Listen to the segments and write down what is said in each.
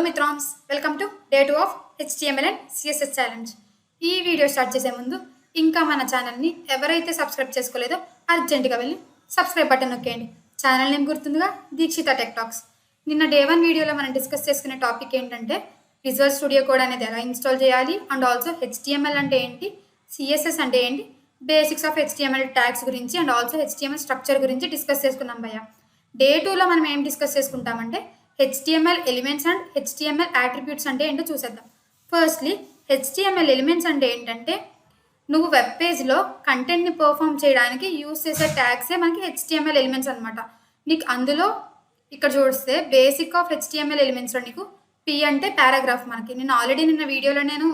మిత్రాన్స్, welcome to day 2 of HTML and CSS challenge. ఈ video start చేసే ముందు ఇంకా మన ఛానల్ని ఎవరైతే సబ్స్క్రైబ్ చేసుకోలేదో అర్జెంటుగా వెళ్ళి సబ్స్క్రైబ్ బటన్ నొక్కేయండి. ఛానల్ నేమ్ గుర్తుందిగా, దీక్షిత టెక్ టాక్స్. నిన్న డే 1 వీడియోలో మనం డిస్కస్ చేసుకునే టాపిక్ ఏంటంటే విజువల్ స్టూడియో కోడ్ అనేది ఎలా ఇన్స్టాల్ చేయాలి, అండ్ ఆల్సో HTML అంటే ఏంటి, CSS అంటే ఏంటి, బేసిక్స్ ఆఫ్ HTML ట్యాగ్స్ గురించి అండ్ ఆల్సో HTML స్ట్రక్చర్ గురించి డిస్కస్ చేసుకున్నాం భయ్య. డే 2లో మనం ఏం డిస్కస్ చేసుకుంటామంటే HTML elements and HTML attributes అంటే ఏంటో చూసేద్దాం. ఫస్ట్లీ HTML ఎలిమెంట్స్ అంటే ఏంటంటే నువ్వు వెబ్ పేజ్లో కంటెంట్ని పర్ఫామ్ చేయడానికి యూస్ చేసే ట్యాగ్సే మనకి HTML ఎలిమెంట్స్ అనమాట. నీకు అందులో ఇక్కడ చూస్తే బేసిక్ ఆఫ్ HTML ఎలిమెంట్స్లో నీకు P అంటే పారాగ్రాఫ్. మనకి నిన్న వీడియోలో నేను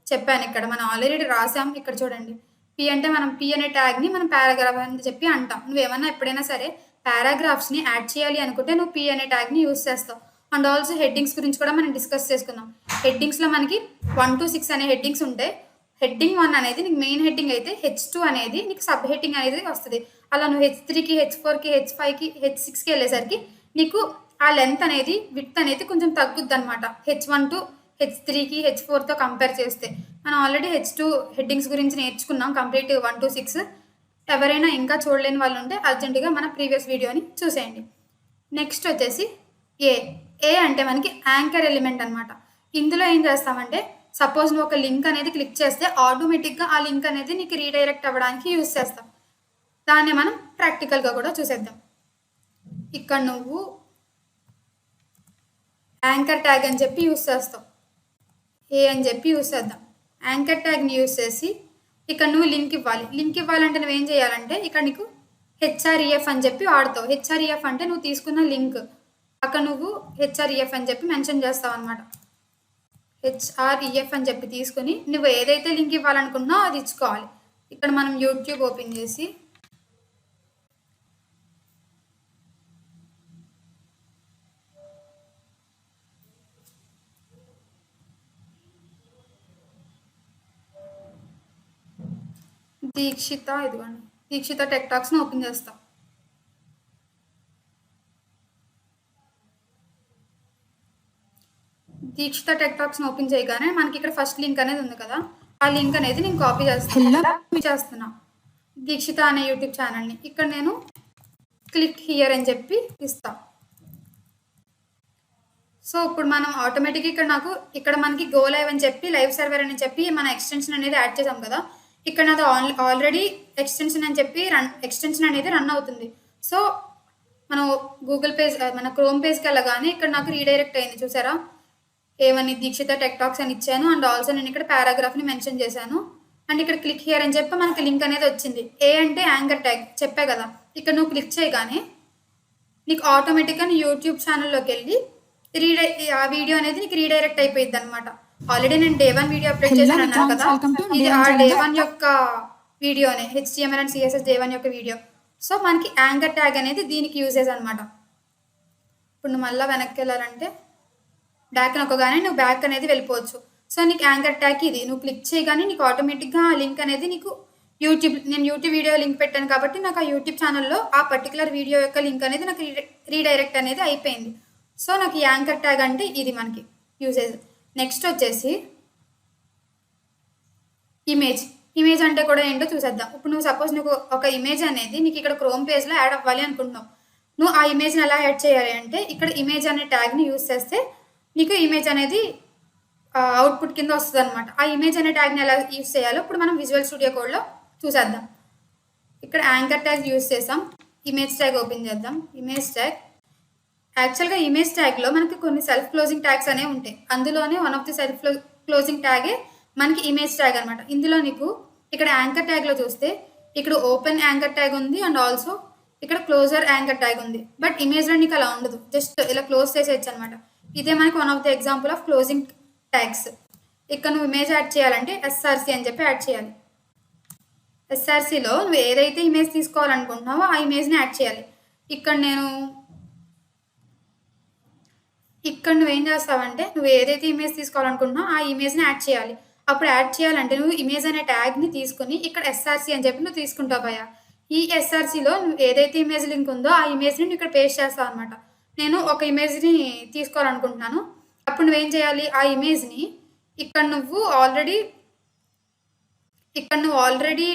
చెప్పాను, ఇక్కడ మనం ఆల్రెడీ రాసాం. ఇక్కడ చూడండి, P అంటే మనం P అనే ట్యాగ్ని మనం పారాగ్రాఫ్ అని చెప్పి అంటాం. నువ్వేమన్నా ఎప్పుడైనా సరే పారాగ్రాఫ్స్ని యాడ్ చేయాలి అనుకుంటే నువ్వు P అనే ట్యాగ్ని యూస్ చేస్తావు. అండ్ ఆల్సో హెడ్డింగ్స్ గురించి కూడా మనం డిస్కస్ చేసుకుందాం. హెడ్డింగ్స్లో మనకి 1 to 6 అనే హెడ్డింగ్స్ ఉంటాయి. హెడ్డింగ్ 1 అనేది నీకు మెయిన్ హెడ్డింగ్ అయితే, H2 అనేది నీకు సబ్ హెడ్డింగ్ అనేది వస్తుంది. అలా నువ్వు H3కి, H4కి, H5కి, H6కి వెళ్ళేసరికి నీకు ఆ లెంత్ అనేది, విడ్త్ అనేది కొంచెం తగ్గుద్ది అనమాట. H1 to H3కి, H4తో కంపేర్ చేస్తే. మనం ఆల్రెడీ H2 హెడ్డింగ్స్ గురించి నేర్చుకున్నాం కంప్లీట్ 1 to 6. ఎవరైనా ఇంకా చూడలేని వాళ్ళు ఉంటే అర్జెంటుగా మన ప్రీవియస్ వీడియోని చూసేయండి. నెక్స్ట్ వచ్చేసి ఏ అంటే మనకి యాంకర్ ఎలిమెంట్ అనమాట. ఇందులో ఏం చేస్తామంటే సపోజ్ నువ్వు ఒక లింక్ అనేది క్లిక్ చేస్తే ఆటోమేటిక్గా ఆ లింక్ అనేది నీకు రీడైరెక్ట్ అవ్వడానికి యూస్ చేస్తాం. దాన్ని మనం ప్రాక్టికల్గా కూడా చూసేద్దాం. ఇక్కడ నువ్వు యాంకర్ ట్యాగ్ అని చెప్పి యూస్ చేస్తావు, ఏ అని చెప్పి యూస్ చేద్దాం. యాంకర్ ట్యాగ్ని యూస్ చేసి ఇక్కడ నువ్వు లింక్ ఇవ్వాలి. లింక్ ఇవ్వాలంటే నువ్వేం చేయాలంటే ఇక్కడ నీకు HREF అని చెప్పి వాడతావు. HREF అంటే నువ్వు తీసుకున్న లింక్, అక్కడ నువ్వు HREF అని చెప్పి మెన్షన్ చేస్తావు అనమాట. HREF అని చెప్పి తీసుకుని నువ్వు ఏదైతే లింక్ ఇవ్వాలనుకున్నావో అది ఇచ్చుకోవాలి. ఇక్కడ మనం యూట్యూబ్ ఓపెన్ చేసి దీక్షిత టెక్ టాక్స్ని ఓపెన్ చేస్తాం. దీక్షిత టెక్ టాక్స్ని ఓపెన్ చేయగానే మనకి ఇక్కడ ఫస్ట్ లింక్ అనేది ఉంది కదా, ఆ లింక్ అనేది నేను కాపీ చేస్తున్నా దీక్షిత అనే యూట్యూబ్ ఛానల్ని. ఇక్కడ నేను క్లిక్ హియర్ అని చెప్పి ఇస్తా. సో ఇప్పుడు మనం ఆటోమేటిక్గా ఇక్కడ మనకి గో లైవ్ అని చెప్పి, లైవ్ సర్వర్ అని చెప్పి మన ఎక్స్టెన్షన్ అనేది యాడ్ చేసాం కదా. ఇక్కడ నాది ఆల్రెడీ ఎక్స్టెన్షన్ అని చెప్పి ఎక్స్టెన్షన్ అనేది రన్ అవుతుంది. సో మనం గూగుల్ పేజ్, మన క్రోమ్ పేజ్కి వెళ్ళగానే ఇక్కడ నాకు రీడైరెక్ట్ అయింది. చూసారా, ఏమని దీక్షిత టెక్ టాక్స్ అని ఇచ్చాను. అండ్ ఆల్సో నేను ఇక్కడ పారాగ్రాఫ్ని మెన్షన్ చేశాను. అండ్ ఇక్కడ క్లిక్ హియర్ అని చెప్పి మనకి లింక్ అనేది వచ్చింది. ఏ అంటే యాంకర్ ట్యాగ్ చెప్పా కదా. ఇక్కడ నువ్వు క్లిక్ చేయగానే నీకు ఆటోమేటిక్గా నీ యూట్యూబ్ ఛానల్లోకి వెళ్ళి ఆ వీడియో అనేది నీకు రీడైరెక్ట్ అయిపోయింది అనమాట. ఆల్రెడీ నేను డే 1 వీడియో అప్లోడ్ చేశాను అన్నాను కదా, ఇది ఆ డే 1 యొక్క వీడియోనే, HTML అండ్ CSS డే 1 యొక్క వీడియో. సో మనకి యాంకర్ ట్యాగ్ అనేది దీనికి యూజెస్ అనమాట. ఇప్పుడు నువ్వు మళ్ళీ వెనక్కి వెళ్ళాలంటే బ్యాక్ నొక్కగానే నువ్వు బ్యాక్ అనేది వెళ్ళిపోవచ్చు. సో నీకు యాంకర్ ట్యాగ్ ఇది, నువ్వు క్లిక్ చేయగానే నీకు ఆటోమేటిక్గా ఆ లింక్ అనేది నీకు నేను యూట్యూబ్ వీడియో లింక్ పెట్టాను కాబట్టి నాకు ఆ యూట్యూబ్ ఛానల్లో ఆ పర్టికులర్ వీడియో యొక్క లింక్ అనేది నాకు రీడైరెక్ట్ అనేది అయిపోయింది. సో నాకు ఈ యాంకర్ ట్యాగ్ అంటే ఇది మనకి యూజెస్. నెక్స్ట్ వచ్చేసి ఇమేజ్ అంటే కూడా ఏంటో చూసేద్దాం. ఇప్పుడు నువ్వు సపోజ్ నువ్వు ఒక ఇమేజ్ అనేది నీకు ఇక్కడ క్రోమ్ పేజ్లో యాడ్ అవ్వాలి అనుకుంటున్నావు. నువ్వు ఆ ఇమేజ్ని ఎలా యాడ్ చేయాలి అంటే ఇక్కడ ఇమేజ్ అనే ట్యాగ్ని యూస్ చేస్తే నీకు ఇమేజ్ అనేది అవుట్పుట్ కింద వస్తుంది అనమాట. ఆ ఇమేజ్ అనే ట్యాగ్ని ఎలా యూస్ చేయాలో ఇప్పుడు మనం విజువల్ స్టూడియో కోడ్లో చూసేద్దాం. ఇక్కడ యాంకర్ ట్యాగ్ యూస్ చేసాం. ఇమేజ్ ట్యాగ్ ఓపెన్ చేద్దాం. ఇమేజ్ ట్యాగ్ యాక్చువల్గా ఇమేజ్ ట్యాగ్లో మనకి కొన్ని సెల్ఫ్ క్లోజింగ్ ట్యాగ్స్ అనేవి ఉంటాయి. అందులోనే one of the self closing ట్యాగే మనకి ఇమేజ్ ట్యాగ్ అనమాట. ఇందులో నీకు ఇక్కడ యాంకర్ ట్యాగ్లో చూస్తే ఇక్కడ ఓపెన్ యాంకర్ ట్యాగ్ ఉంది అండ్ ఆల్సో ఇక్కడ క్లోజర్ యాంకర్ ట్యాగ్ ఉంది. బట్ ఇమేజ్లో నీకు అలా ఉండదు, జస్ట్ ఇలా క్లోజ్ చేసేయచ్చు అనమాట. ఇదే మనకి one of the example of closing tags. ఇక్కడ నువ్వు ఇమేజ్ యాడ్ చేయాలంటే SRC అని చెప్పి యాడ్ చేయాలి. SRCలో నువ్వు ఏదైతే ఇమేజ్ తీసుకోవాలనుకుంటున్నావో ఆ ఇమేజ్ని యాడ్ చేయాలి. ఇక్కడ నువ్వేం చేస్తావంటే నువ్వు ఏదైతే ఇమేజ్ తీసుకోవాలనుకుంటున్నావో ఆ ఇమేజ్ని యాడ్ చేయాలి. అప్పుడు యాడ్ చేయాలంటే నువ్వు ఇమేజ్ అనే ట్యాగ్ని తీసుకుని ఇక్కడ SRC అని చెప్పి నువ్వు తీసుకుంటావు భయ్యా. ఈ SRCలో నువ్వు ఏదైతే ఇమేజ్ లింక్ ఉందో ఆ ఇమేజ్ని నువ్వు ఇక్కడ పేస్ట్ చేస్తావు అనమాట. నేను ఒక ఇమేజ్ని తీసుకోవాలనుకుంటున్నాను. అప్పుడు నువ్వేం చేయాలి, ఆ ఇమేజ్ని ఇక్కడ నువ్వు ఆల్రెడీ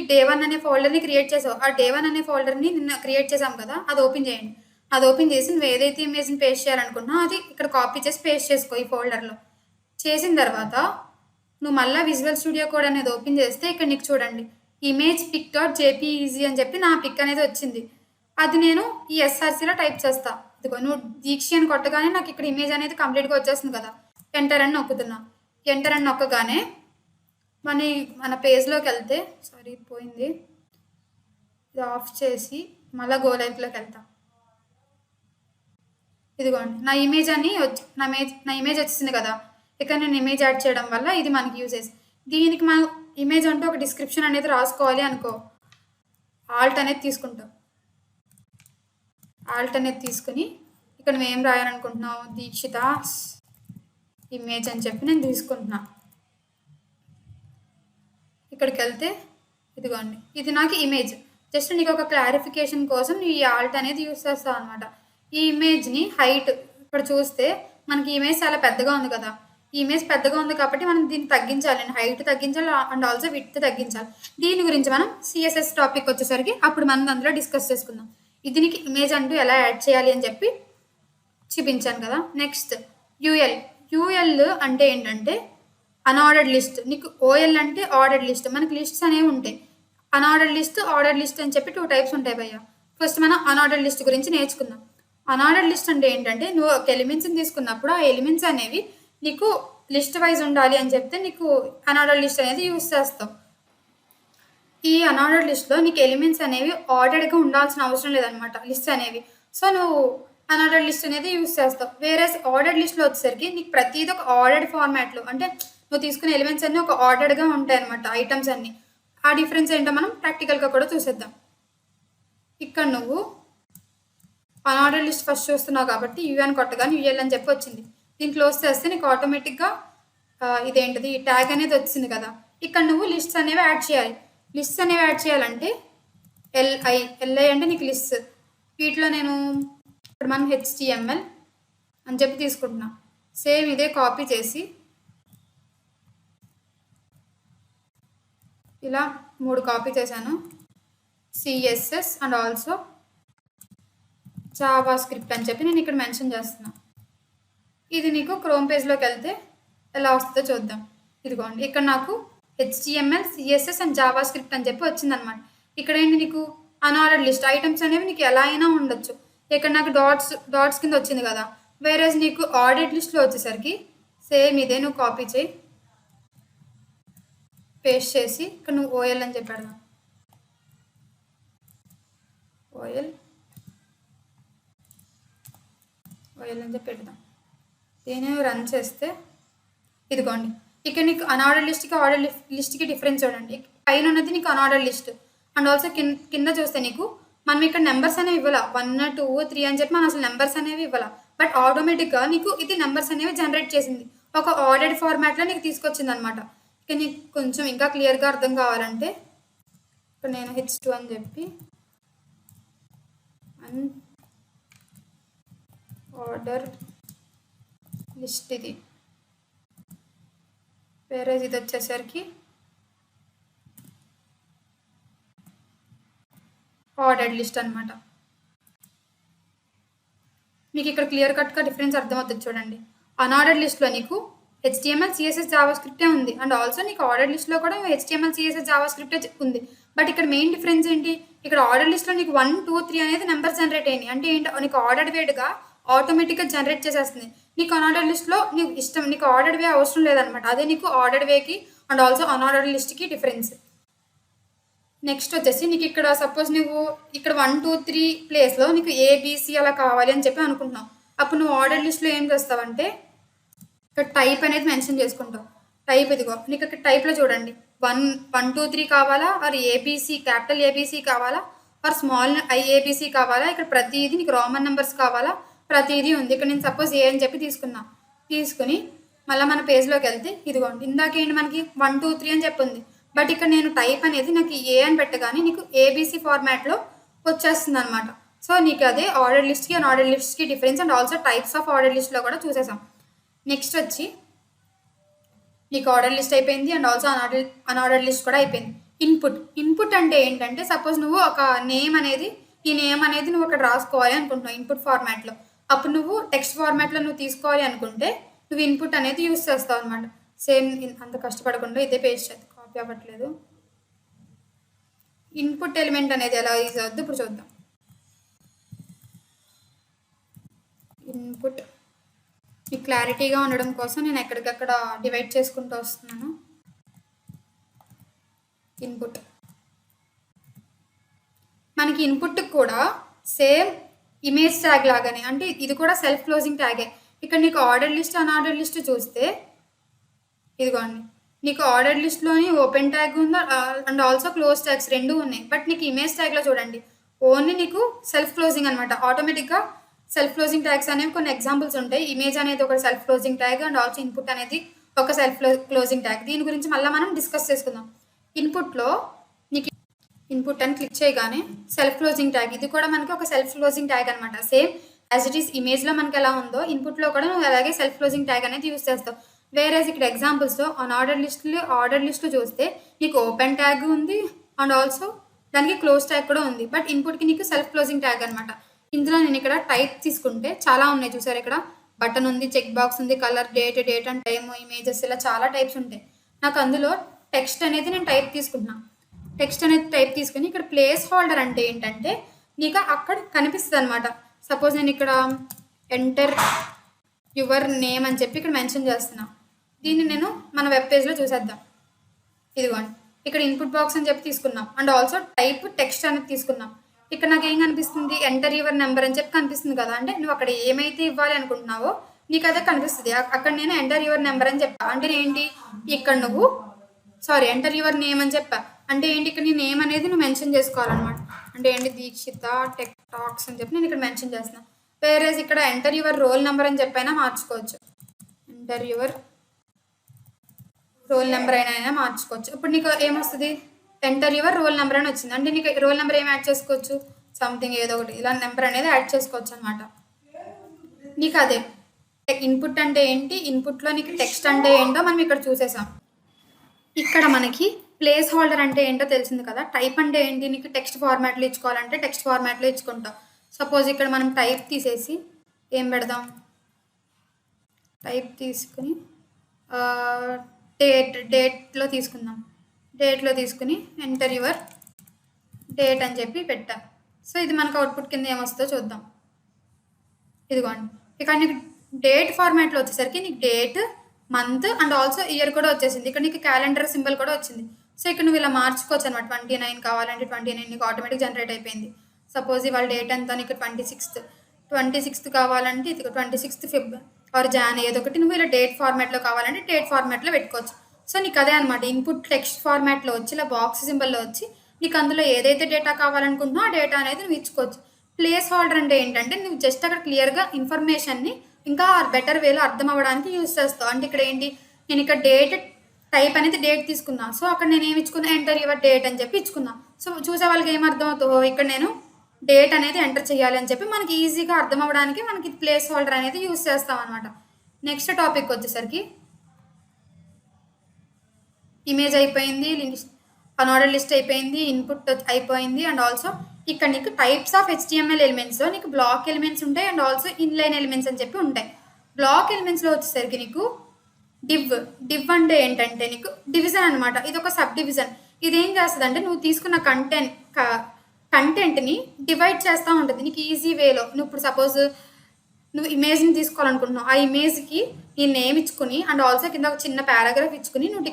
day1 అనే ఫోల్డర్ని క్రియేట్ చేసావు. ఆ day1 అనే ఫోల్డర్ని నిన్న క్రియేట్ చేసాం కదా, అది ఓపెన్ చేయండి. అది ఓపెన్ చేసి నువ్వు ఏదైతే ఇమేజ్ని పేస్ట్ చేయాలనుకుంటున్నావు అది ఇక్కడ కాపీ చేసి పేస్ట్ చేసుకో ఈ ఫోల్డర్లో. చేసిన తర్వాత నువ్వు మళ్ళీ విజువల్ స్టూడియో కోడ్ అనేది ఓపెన్ చేస్తే ఇక్కడ నీకు చూడండి ఇమేజ్ పిక్ డాట్ జేపీఈజీ అని చెప్పి నా పిక్ అనేది వచ్చింది. అది నేను ఈ ఎస్ఆర్సీలో టైప్ చేస్తా. ఇదిగో నువ్వు దీక్షి అని కొట్టగానే నాకు ఇక్కడ ఇమేజ్ అనేది కంప్లీట్గా వచ్చేస్తుంది కదా. ఎంటర్ అని నొక్కుతున్నా. ఎంటర్ అని నొక్కగానే మన పేజ్లోకి వెళ్తే పోయింది, ఇది ఆఫ్ చేసి మళ్ళీ గో లైఫ్లోకి వెళ్తా. ఇదిగోండి నా ఇమేజ్ వచ్చేసింది కదా. ఇక్కడ నేను ఇమేజ్ యాడ్ చేయడం వల్ల ఇది మనకి యూజెస్. దీనికి మనం ఇమేజ్ అంటూ ఒక డిస్క్రిప్షన్ అనేది రాసుకోవాలి అనుకో, ఆల్ట్ అనేది తీసుకుంటాం. ఆల్ట్ అనేది తీసుకుని ఇక్కడ నువ్వు ఏం రాయాలనుకుంటున్నావు, దీక్షిత ఇమేజ్ అని చెప్పి నేను తీసుకుంటున్నా. ఇక్కడికి వెళ్తే ఇదిగోండి ఇది నాకు ఇమేజ్. జస్ట్ నీకు ఒక క్లారిఫికేషన్ కోసం ఈ ఆల్ట్ అనేది యూస్ చేస్తావు అనమాట. ఈ ఇమేజ్ని హైట్ ఇక్కడ చూస్తే మనకి ఇమేజ్ చాలా పెద్దగా ఉంది కదా. ఈ ఇమేజ్ పెద్దగా ఉంది కాబట్టి మనం దీన్ని తగ్గించాలి, హైట్ తగ్గించాలి అండ్ ఆల్సో విడ్త్ తగ్గించాలి. దీని గురించి మనం సిఎస్ఎస్ టాపిక్ వచ్చేసరికి అప్పుడు మనం అందులో డిస్కస్ చేసుకుందాం. ఇది నీకు ఇమేజ్ అంటూ ఎలా యాడ్ చేయాలి అని చెప్పి చూపించాను కదా. నెక్స్ట్ యూఎల్ అంటే ఏంటంటే అన్ఆర్డర్డ్ లిస్ట్. నీకు ఓఎల్ అంటే ఆర్డర్డ్ లిస్ట్. మనకి లిస్ట్స్ అనేవి ఉంటాయి, అన్ఆర్డర్డ్ లిస్ట్, ఆర్డర్డ్ లిస్ట్ అని చెప్పి 2 టైప్స్ ఉంటాయి భయ్య. ఫస్ట్ మనం అన్ఆర్డర్డ్ లిస్ట్ గురించి నేర్చుకుందాం. అన్ఆర్డర్డ్ లిస్ట్ అంటే ఏంటంటే నువ్వు ఒక ఎలిమెంట్స్ని తీసుకున్నప్పుడు ఆ ఎలిమెంట్స్ అనేవి నీకు లిస్ట్ వైజ్ ఉండాలి అని చెప్తే నీకు అన్ఆర్డర్డ్ లిస్ట్ అనేది యూస్ చేస్తావు. ఈ అన్ఆర్డర్డ్ లిస్ట్లో నీకు ఎలిమెంట్స్ అనేవి ఆర్డర్డ్గా ఉండాల్సిన అవసరం లేదనమాట లిస్ట్ అనేవి. సో నువ్వు అన్ఆర్డర్డ్ లిస్ట్ అనేది యూస్ చేస్తావు. వేరే ఆర్డర్డ్ లిస్ట్లో వచ్చేసరికి నీకు ప్రతిదీ ఒక ఆర్డర్డ్ ఫార్మాట్లో, అంటే నువ్వు తీసుకునే ఎలిమెంట్స్ అన్నీ ఒక ఆర్డర్డ్గా ఉంటాయి అనమాట, ఐటమ్స్ అన్నీ. ఆ డిఫరెన్స్ ఏంటో మనం ప్రాక్టికల్గా కూడా చూసేద్దాం. ఇక్కడ నువ్వు అన్ఆర్డర్డ్ లిస్ట్ ఫస్ట్ చూస్తున్నావు కాబట్టి యూఎన్ కొట్టగానే యూఎల్ అని చెప్పి వచ్చింది. దీన్ని క్లోజ్ చేస్తే నీకు ఆటోమేటిక్గా ఇదేంటిది ట్యాగ్ అనేది వచ్చింది కదా. ఇక్కడ నువ్వు లిస్ట్స్ అనేవి యాడ్ చేయాలి. లిస్ట్స్ అనేవి యాడ్ చేయాలంటే ఎల్ఐ అంటే నీకు లిస్ట్. వీటిలో నేను ఇప్పుడు మనం HTML అని చెప్పి తీసుకుంటున్నా. సేమ్ ఇదే కాపీ చేసి ఇలా 3 కాపీ చేశాను. CSS and also Java script అని చెప్పి నేను ఇక్కడ మెన్షన్ చేస్తున్నాను. ఇది నీకు క్రోమ్ పేజ్లోకి వెళ్తే ఎలా వస్తుందో చూద్దాం. ఇదిగోండి ఇక్కడ నాకు HTML, CSS and Java script అని చెప్పి వచ్చిందనమాట. ఇక్కడ ఏంటి నీకు అన్ఆర్డర్డ్ లిస్ట్ ఐటమ్స్ అనేవి నీకు ఎలా అయినా ఉండొచ్చు. ఇక్కడ నాకు డాట్స్ కింద వచ్చింది కదా. వేరేజ్ నీకు ఆర్డర్డ్ లిస్ట్లో వచ్చేసరికి సేమ్ ఇదే నువ్వు కాపీ చేయి, పేస్ట్ చేసి ఇక్కడ నువ్వు ఓఎల్ అని చెప్పి పెడదాం. ఓఎల్ అని చెప్పి పెడదాం. దీన్ని రన్ చేస్తే ఇదిగోండి ఇక్కడ నీకు అన్ఆర్డర్డ్ లిస్ట్కి ఆర్డర్ లిస్ట్కి డిఫరెన్స్ చూడండి. పైన ఉన్నది నీకు అన్ఆర్డర్డ్ లిస్ట్ అండ్ ఆల్సో కింద చూస్తే నీకు మనం ఇక్కడ నెంబర్స్ అనేవి ఇవ్వాల 1, 2, 3 అని చెప్పి మనం అసలు నెంబర్స్ అనేవి ఇవ్వాల. బట్ ఆటోమేటిక్గా నీకు ఇది నెంబర్స్ అనేవి జనరేట్ చేసింది, ఒక ఆర్డర్డ్ ఫార్మాట్లో నీకు తీసుకొచ్చింది అనమాట. ఇక నీకు కొంచెం ఇంకా క్లియర్గా అర్థం కావాలంటే ఇక్కడ నేను H2 అని చెప్పి ఆర్డర్ లిస్ట్ ఇది, వేరే ఇది వచ్చేసరికి ఆర్డర్డ్ లిస్ట్ అనమాట. మీకు ఇక్కడ క్లియర్ కట్గా డిఫరెన్స్ అర్థమవుతుంది చూడండి. అన్ఆర్డర్డ్ లిస్ట్లో నీకు HTML, CSS, జావా స్క్రిప్టే ఉంది అండ్ ఆల్సో నీకు ఆర్డర్ లిస్ట్లో కూడా HTML, CSS, జావా స్క్రిప్టే ఉంది. బట్ ఇక్కడ మెయిన్ డిఫరెన్స్ ఏంటి, ఇక్కడ ఆర్డర్ లిస్ట్లో నీకు 1, 2, 3 అనేది నెంబర్ జనరేట్ అయినాయి. అంటే ఏంటి, నీకు ఆర్డర్డ్ వేడ్గా ఆటోమేటిక్గా జనరేట్ చేసేస్తుంది. నీకు అన్ఆర్డర్డ్ లిస్ట్లో నీకు ఇష్టం, నీకు ఆర్డర్డ్ వే అవసరం లేదనమాట. అదే నీకు ఆర్డర్డ్ వేకి అండ్ ఆల్సో అన్ఆర్డర్డ్ లిస్ట్కి డిఫరెన్స్. నెక్స్ట్ వచ్చేసి నీకు ఇక్కడ సపోజ్ నువ్వు ఇక్కడ 1, 2, 3 ప్లేస్లో నీకు ABC అలా కావాలి అని చెప్పి అనుకుంటున్నావు. అప్పుడు నువ్వు ఆర్డర్ లిస్ట్లో ఏం చేస్తావంటే ఇక్కడ టైప్ అనేది మెన్షన్ చేసుకుంటావు. టైప్ ఇదిగో నీకు ఇక్కడ టైప్లో చూడండి 1, 2, 3 కావాలా, ఆర్ ABC క్యాపిటల్ ABC కావాలా, ఆర్ స్మాల్ IABC కావాలా, ఇక్కడ ప్రతిదీ నీకు రోమన్ నెంబర్స్ కావాలా, ప్రతిదీ ఉంది. ఇక్కడ నేను సపోజ్ ఏ అని చెప్పి తీసుకుని మళ్ళీ మన పేజ్లోకి వెళ్తే ఇదిగోండి ఇందాకేంటి మనకి 1, 2, 3 అని చెప్పి ఉంది. బట్ ఇక్కడ నేను టైప్ అనేది నాకు ఏ అని పెట్టగానే నీకు ABC ఫార్మాట్లో వచ్చేస్తుంది అనమాట. సో నీకు అదే ఆర్డర్ లిస్ట్కి అండ్ ఆర్డర్ లిస్ట్కి difference and also types of order లిస్ట్లో కూడా చూసేసాం. నెక్స్ట్ వచ్చి నీకు ఆర్డర్ లిస్ట్ అయిపోయింది అండ్ ఆల్సో అన్ఆర్డర్ లిస్ట్ కూడా అయిపోయింది. ఇన్పుట్ అంటే ఏంటంటే సపోజ్ నువ్వు ఒక నేమ్ అనేది ఈ నేమ్ అనేది నువ్వు అక్కడ రాసుకోవాలి అనుకుంటున్నావు ఇన్పుట్ ఫార్మాట్లో. అప్పుడు నువ్వు టెక్స్ట్ ఫార్మాట్లో నువ్వు తీసుకోవాలి అనుకుంటే నువ్వు ఇన్పుట్ అనేది యూస్ చేస్తావు అనమాట. సేమ్ అంత కష్టపడకుండా ఇదే పేస్ట్ చేద్దాం, కాపీ అవ్వట్లేదు. ఇన్పుట్ ఎలిమెంట్ అనేది ఎలా యూజ్ అవుద్ది ఇప్పుడు చూద్దాం. ఇన్పుట్ ఈ క్లారిటీగా ఉండడం కోసం నేను ఎక్కడికక్కడ డివైడ్ చేసుకుంటూ వస్తున్నాను. ఇన్పుట్ మనకి ఇన్పుట్ కూడా సేమ్ ఇమేజ్ ట్యాగ్ లాగానే, అంటే ఇది కూడా సెల్ఫ్ క్లోజింగ్ ట్యాగే. ఇక్కడ నీకు ఆర్డర్ లిస్ట్ అన్ఆర్డర్ లిస్ట్ చూస్తే ఇదిగోండి, నీకు ఆర్డర్ లిస్ట్లోని ఓపెన్ ట్యాగ్ ఉంది అండ్ ఆల్సో క్లోజ్ ట్యాగ్స్ రెండు ఉన్నాయి. బట్ నీకు ఇమేజ్ ట్యాగ్లో చూడండి ఓన్లీ నీకు సెల్ఫ్ క్లోజింగ్ అనమాట. ఆటోమేటిక్గా సెల్ఫ్ క్లోజింగ్ ట్యాగ్స్ అనేవి కొన్ని ఎగ్జాంపుల్స్ ఉంటాయి. ఇమేజ్ అనేది ఒక self closing tag and also input అనేది ఒక సెల్ఫ్ క్లోజింగ్ ట్యాగ్. దీని గురించి మళ్ళీ మనం డిస్కస్ చేసుకుందాం. ఇన్పుట్లో నీకు ఇన్పుట్ అని క్లిక్ చేయగానే సెల్ఫ్ క్లోజింగ్ ట్యాగ్, ఇది కూడా మనకి ఒక సెల్ఫ్ క్లోజింగ్ ట్యాగ్ అనమాట. సేమ్ యాజ్ ఇట్ ఈస్ ఇమేజ్లో మనకి ఎలా ఉందో ఇన్పుట్లో కూడా నువ్వు అలాగే సెల్ఫ్ క్లోజింగ్ ట్యాగ్ అనేది యూస్ చేస్తావు. వేరేస్ ఇక్కడ ఎగ్జాంపుల్స్లో ఆర్డర్ లిస్ట్లో చూస్తే నీకు ఓపెన్ ట్యాగ్ ఉంది అండ్ ఆల్సో దానికి క్లోజ్ ట్యాగ్ కూడా ఉంది. బట్ ఇన్పుట్కి నీకు సెల్ఫ్ క్లోజింగ్ ట్యాగ్ అనమాట. ఇందులో నేను ఇక్కడ టైప్ తీసుకుంటే చాలా ఉన్నాయి చూసారు. ఇక్కడ బటన్ ఉంది, చెక్ బాక్స్ ఉంది, colour, date and time, images, ఇలా చాలా టైప్స్ ఉంటాయి. నాకు అందులో టెక్స్ట్ అనేది నేను టైప్ తీసుకుంటున్నాను. టెక్స్ట్ అనేది టైప్ తీసుకుని ఇక్కడ ప్లేస్ హోల్డర్ అంటే ఏంటంటే నీకు అక్కడ కనిపిస్తుంది అనమాట. సపోజ్ నేను ఇక్కడ ఎంటర్ యువర్ నేమ్ అని చెప్పి ఇక్కడ మెన్షన్ చేస్తున్నా. దీన్ని నేను మన వెబ్ పేజ్లో చూసేద్దాం. ఇదిగోండి, ఇక్కడ ఇన్పుట్ బాక్స్ అని చెప్పి తీసుకున్నాం అండ్ ఆల్సో టైప్ టెక్స్ట్ అనేది తీసుకున్నాం. ఇక్కడ నాకు ఏం కనిపిస్తుంది, ఎంటర్ యువర్ నెంబర్ అని చెప్పి కనిపిస్తుంది కదా. అంటే నువ్వు అక్కడ ఏమైతే ఇవ్వాలి అనుకుంటున్నావో నీకు అదే కనిపిస్తుంది. అక్కడ నేను ఎంటర్ యువర్ నెంబర్ అని చెప్పా. అంటే ఏంటి, ఇక్కడ నువ్వు ఎంటర్ యువర్ నేమ్ అని చెప్పా. అంటే ఏంటి, ఇక్కడ నీ నేమ్ అనేది నువ్వు మెన్షన్ చేసుకోవాలన్నమాట. అంటే ఏంటి, దీక్షిత టెక్ టాక్స్ అని చెప్పి నేను ఇక్కడ మెన్షన్ చేస్తున్నాను. వేరేజ్ ఇక్కడ ఎంటర్ యువర్ రోల్ నెంబర్ అని చెప్పైనా మార్చుకోవచ్చు. ఎంటర్ యువర్ రోల్ నెంబర్ అయినా మార్చుకోవచ్చు. ఇప్పుడు నీకు ఏమొస్తుంది, ఎంటర్ యువర్ రోల్ నెంబర్ అని వచ్చింది. అంటే నీకు రోల్ నెంబర్ ఏమి యాడ్ చేసుకోవచ్చు, సంథింగ్ ఏదో ఒకటి ఇలా నెంబర్ అనేది యాడ్ చేసుకోవచ్చు అనమాట. నీకు అదే ఇన్పుట్ అంటే ఏంటి, ఇన్పుట్లో నీకు టెక్స్ట్ అంటే ఏంటో మనం ఇక్కడ చూసేసాం. ఇక్కడ మనకి ప్లేస్ హోల్డర్ అంటే ఏంటో తెలిసింది కదా. టైప్ అంటే ఏంటి, నీకు టెక్స్ట్ ఫార్మాట్లో ఇచ్చుకోవాలంటే టెక్స్ట్ ఫార్మాట్లో ఇచ్చుకుంటాం. సపోజ్ ఇక్కడ మనం టైప్ తీసేసి ఏం పెడదాం, టైప్ తీసుకుని డేట్లో తీసుకుందాం. డేట్లో తీసుకుని ఎంటర్ యువర్ డేట్ అని చెప్పి పెట్టా. సో ఇది మనకు అవుట్పుట్ కింద ఏమొస్తుందో చూద్దాం. ఇదిగోండి, ఇక్కడ నీకు డేట్ ఫార్మాట్లో వచ్చేసరికి నీకు date, month and also year కూడా వచ్చేసింది. ఇక్కడ నీకు క్యాలెండర్ సింబల్ కూడా వచ్చింది. సో ఇక్కడ నువ్వు ఇలా మార్చుకోవచ్చు అనమాట. 29 కావాలంటే 29 నీకు ఆటోమేటిక్ జనరేట్ అయిపోయింది. సపోజ్ ఇవాళ డేట్ ఎంత, నీకు 26 కావాలంటే ఇది 26 ఫెబ్ ఆర్ జాన్ ఏదో ఒకటి నువ్వు ఇలా డేట్ ఫార్మాట్లో కావాలంటే డేట్ ఫార్మాట్లో పెట్టుకోవచ్చు. సో నీకు అదే అనమాట, ఇన్పుట్ టెక్స్ట్ ఫార్మాట్లో వచ్చి ఇలా బాక్స్ సింబల్లో వచ్చి నీకు అందులో ఏదైతే డేటా కావాలనుకుంటున్నావు ఆ డేటా అనేది నువ్వు ఇచ్చుకోవచ్చు. ప్లేస్ హోల్డర్ అంటే ఏంటంటే నువ్వు జస్ట్ అక్కడ క్లియర్గా ఇన్ఫర్మేషన్ని ఇంకా బెటర్ వేలో అర్థం అవ్వడానికి యూజ్ చేస్తావు. అంటే ఇక్కడ ఏంటి, నేను ఇక్కడ డేట్ టైప్ అనేది డేట్ తీసుకున్నా. సో అక్కడ నేను ఏమి ఇచ్చుకున్నా, ఎంటర్ యువర్ డేట్ అని చెప్పి ఇచ్చుకున్నా. సో చూసే వాళ్ళకి ఏం అర్థం అవుతుందో, ఇక్కడ నేను డేట్ అనేది ఎంటర్ చేయాలి అని చెప్పి మనకి ఈజీగా అర్థం అవ్వడానికి మనకి ప్లేస్ హోల్డర్ అనేది యూజ్ చేస్తాం అనమాట. నెక్స్ట్ టాపిక్ వచ్చేసరికి ఇమేజ్ అయిపోయింది, అన్ఆర్డర్ లిస్ట్ అయిపోయింది, ఇన్పుట్ అయిపోయింది అండ్ ఆల్సో ఇక్కడ నీకు టైప్స్ ఆఫ్ HTML ఎలిమెంట్స్లో నీకు బ్లాక్ ఎలిమెంట్స్ ఉంటాయి అండ్ ఆల్సో ఇన్లైన్ ఎలిమెంట్స్ అని చెప్పి ఉంటాయి. బ్లాక్ ఎలిమెంట్స్లో వచ్చేసరికి నీకు డివ్ అంటే ఏంటంటే నీకు డివిజన్ అనమాట. ఇది ఒక సబ్ డివిజన్. ఇది ఏం చేస్తుంది అంటే నువ్వు తీసుకున్న కంటెంట్ని డివైడ్ చేస్తూ ఉంటుంది నీకు ఈజీ వేలో. నువ్వు ఇప్పుడు సపోజ్ నువ్వు ఇమేజ్ని తీసుకోవాలనుకుంటున్నావు, ఆ ఇమేజ్కి నీ నేమ్ ఇచ్చుకుని అండ్ ఆల్సో కింద ఒక చిన్న పారాగ్రాఫ్ ఇచ్చుకుని నువ్వు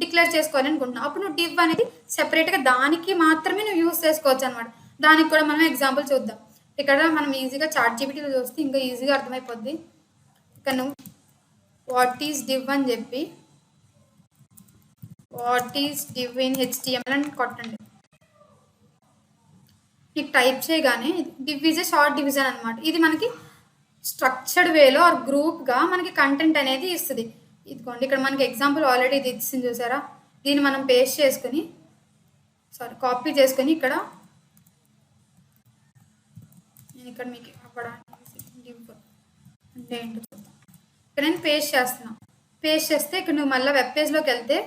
డిక్లేర్ చేసుకోవాలి అనుకుంటున్నావు. అప్పుడు నువ్వు డివ్ అనేది సెపరేట్గా దానికి మాత్రమే నువ్వు యూజ్ చేసుకోవచ్చు అనమాట. దానికి కూడా మనం ఎగ్జాంపుల్ చూద్దాం. ఇక్కడ మనం ఈజీగా ChatGPTలో చూస్తే ఇంకా ఈజీగా అర్థమైపోద్ది. ఇక్కడ నువ్వు వాట్ ఈజ్ డివ్ అని చెప్పి what is div in HTML అని కొట్టండి. నీకు టైప్ చేయగానే div is a short division అనమాట. ఇది మనకి స్ట్రక్చర్డ్ వేలో ఆర్ గ్రూప్గా మనకి కంటెంట్ అనేది ఇస్తుంది. ఇదిగోండి, ఇక్కడ మనకి ఎగ్జాంపుల్ ఆల్రెడీ ఇది ఇచ్చింది చూసారా. దీన్ని మనం పేస్ట్ చేసుకుని కాపీ చేసుకొని ఇక్కడ నేను ఇక్కడ మీకు అవ్వడానికి డివ్ అంటే ఏంటో చూద్దాం. ఇక్కడ నేను పేస్ట్ చేస్తున్నా. పేస్ట్ చేస్తే ఇక్కడ నువ్వు మళ్ళీ వెబ్ పేజ్లోకి వెళ్తే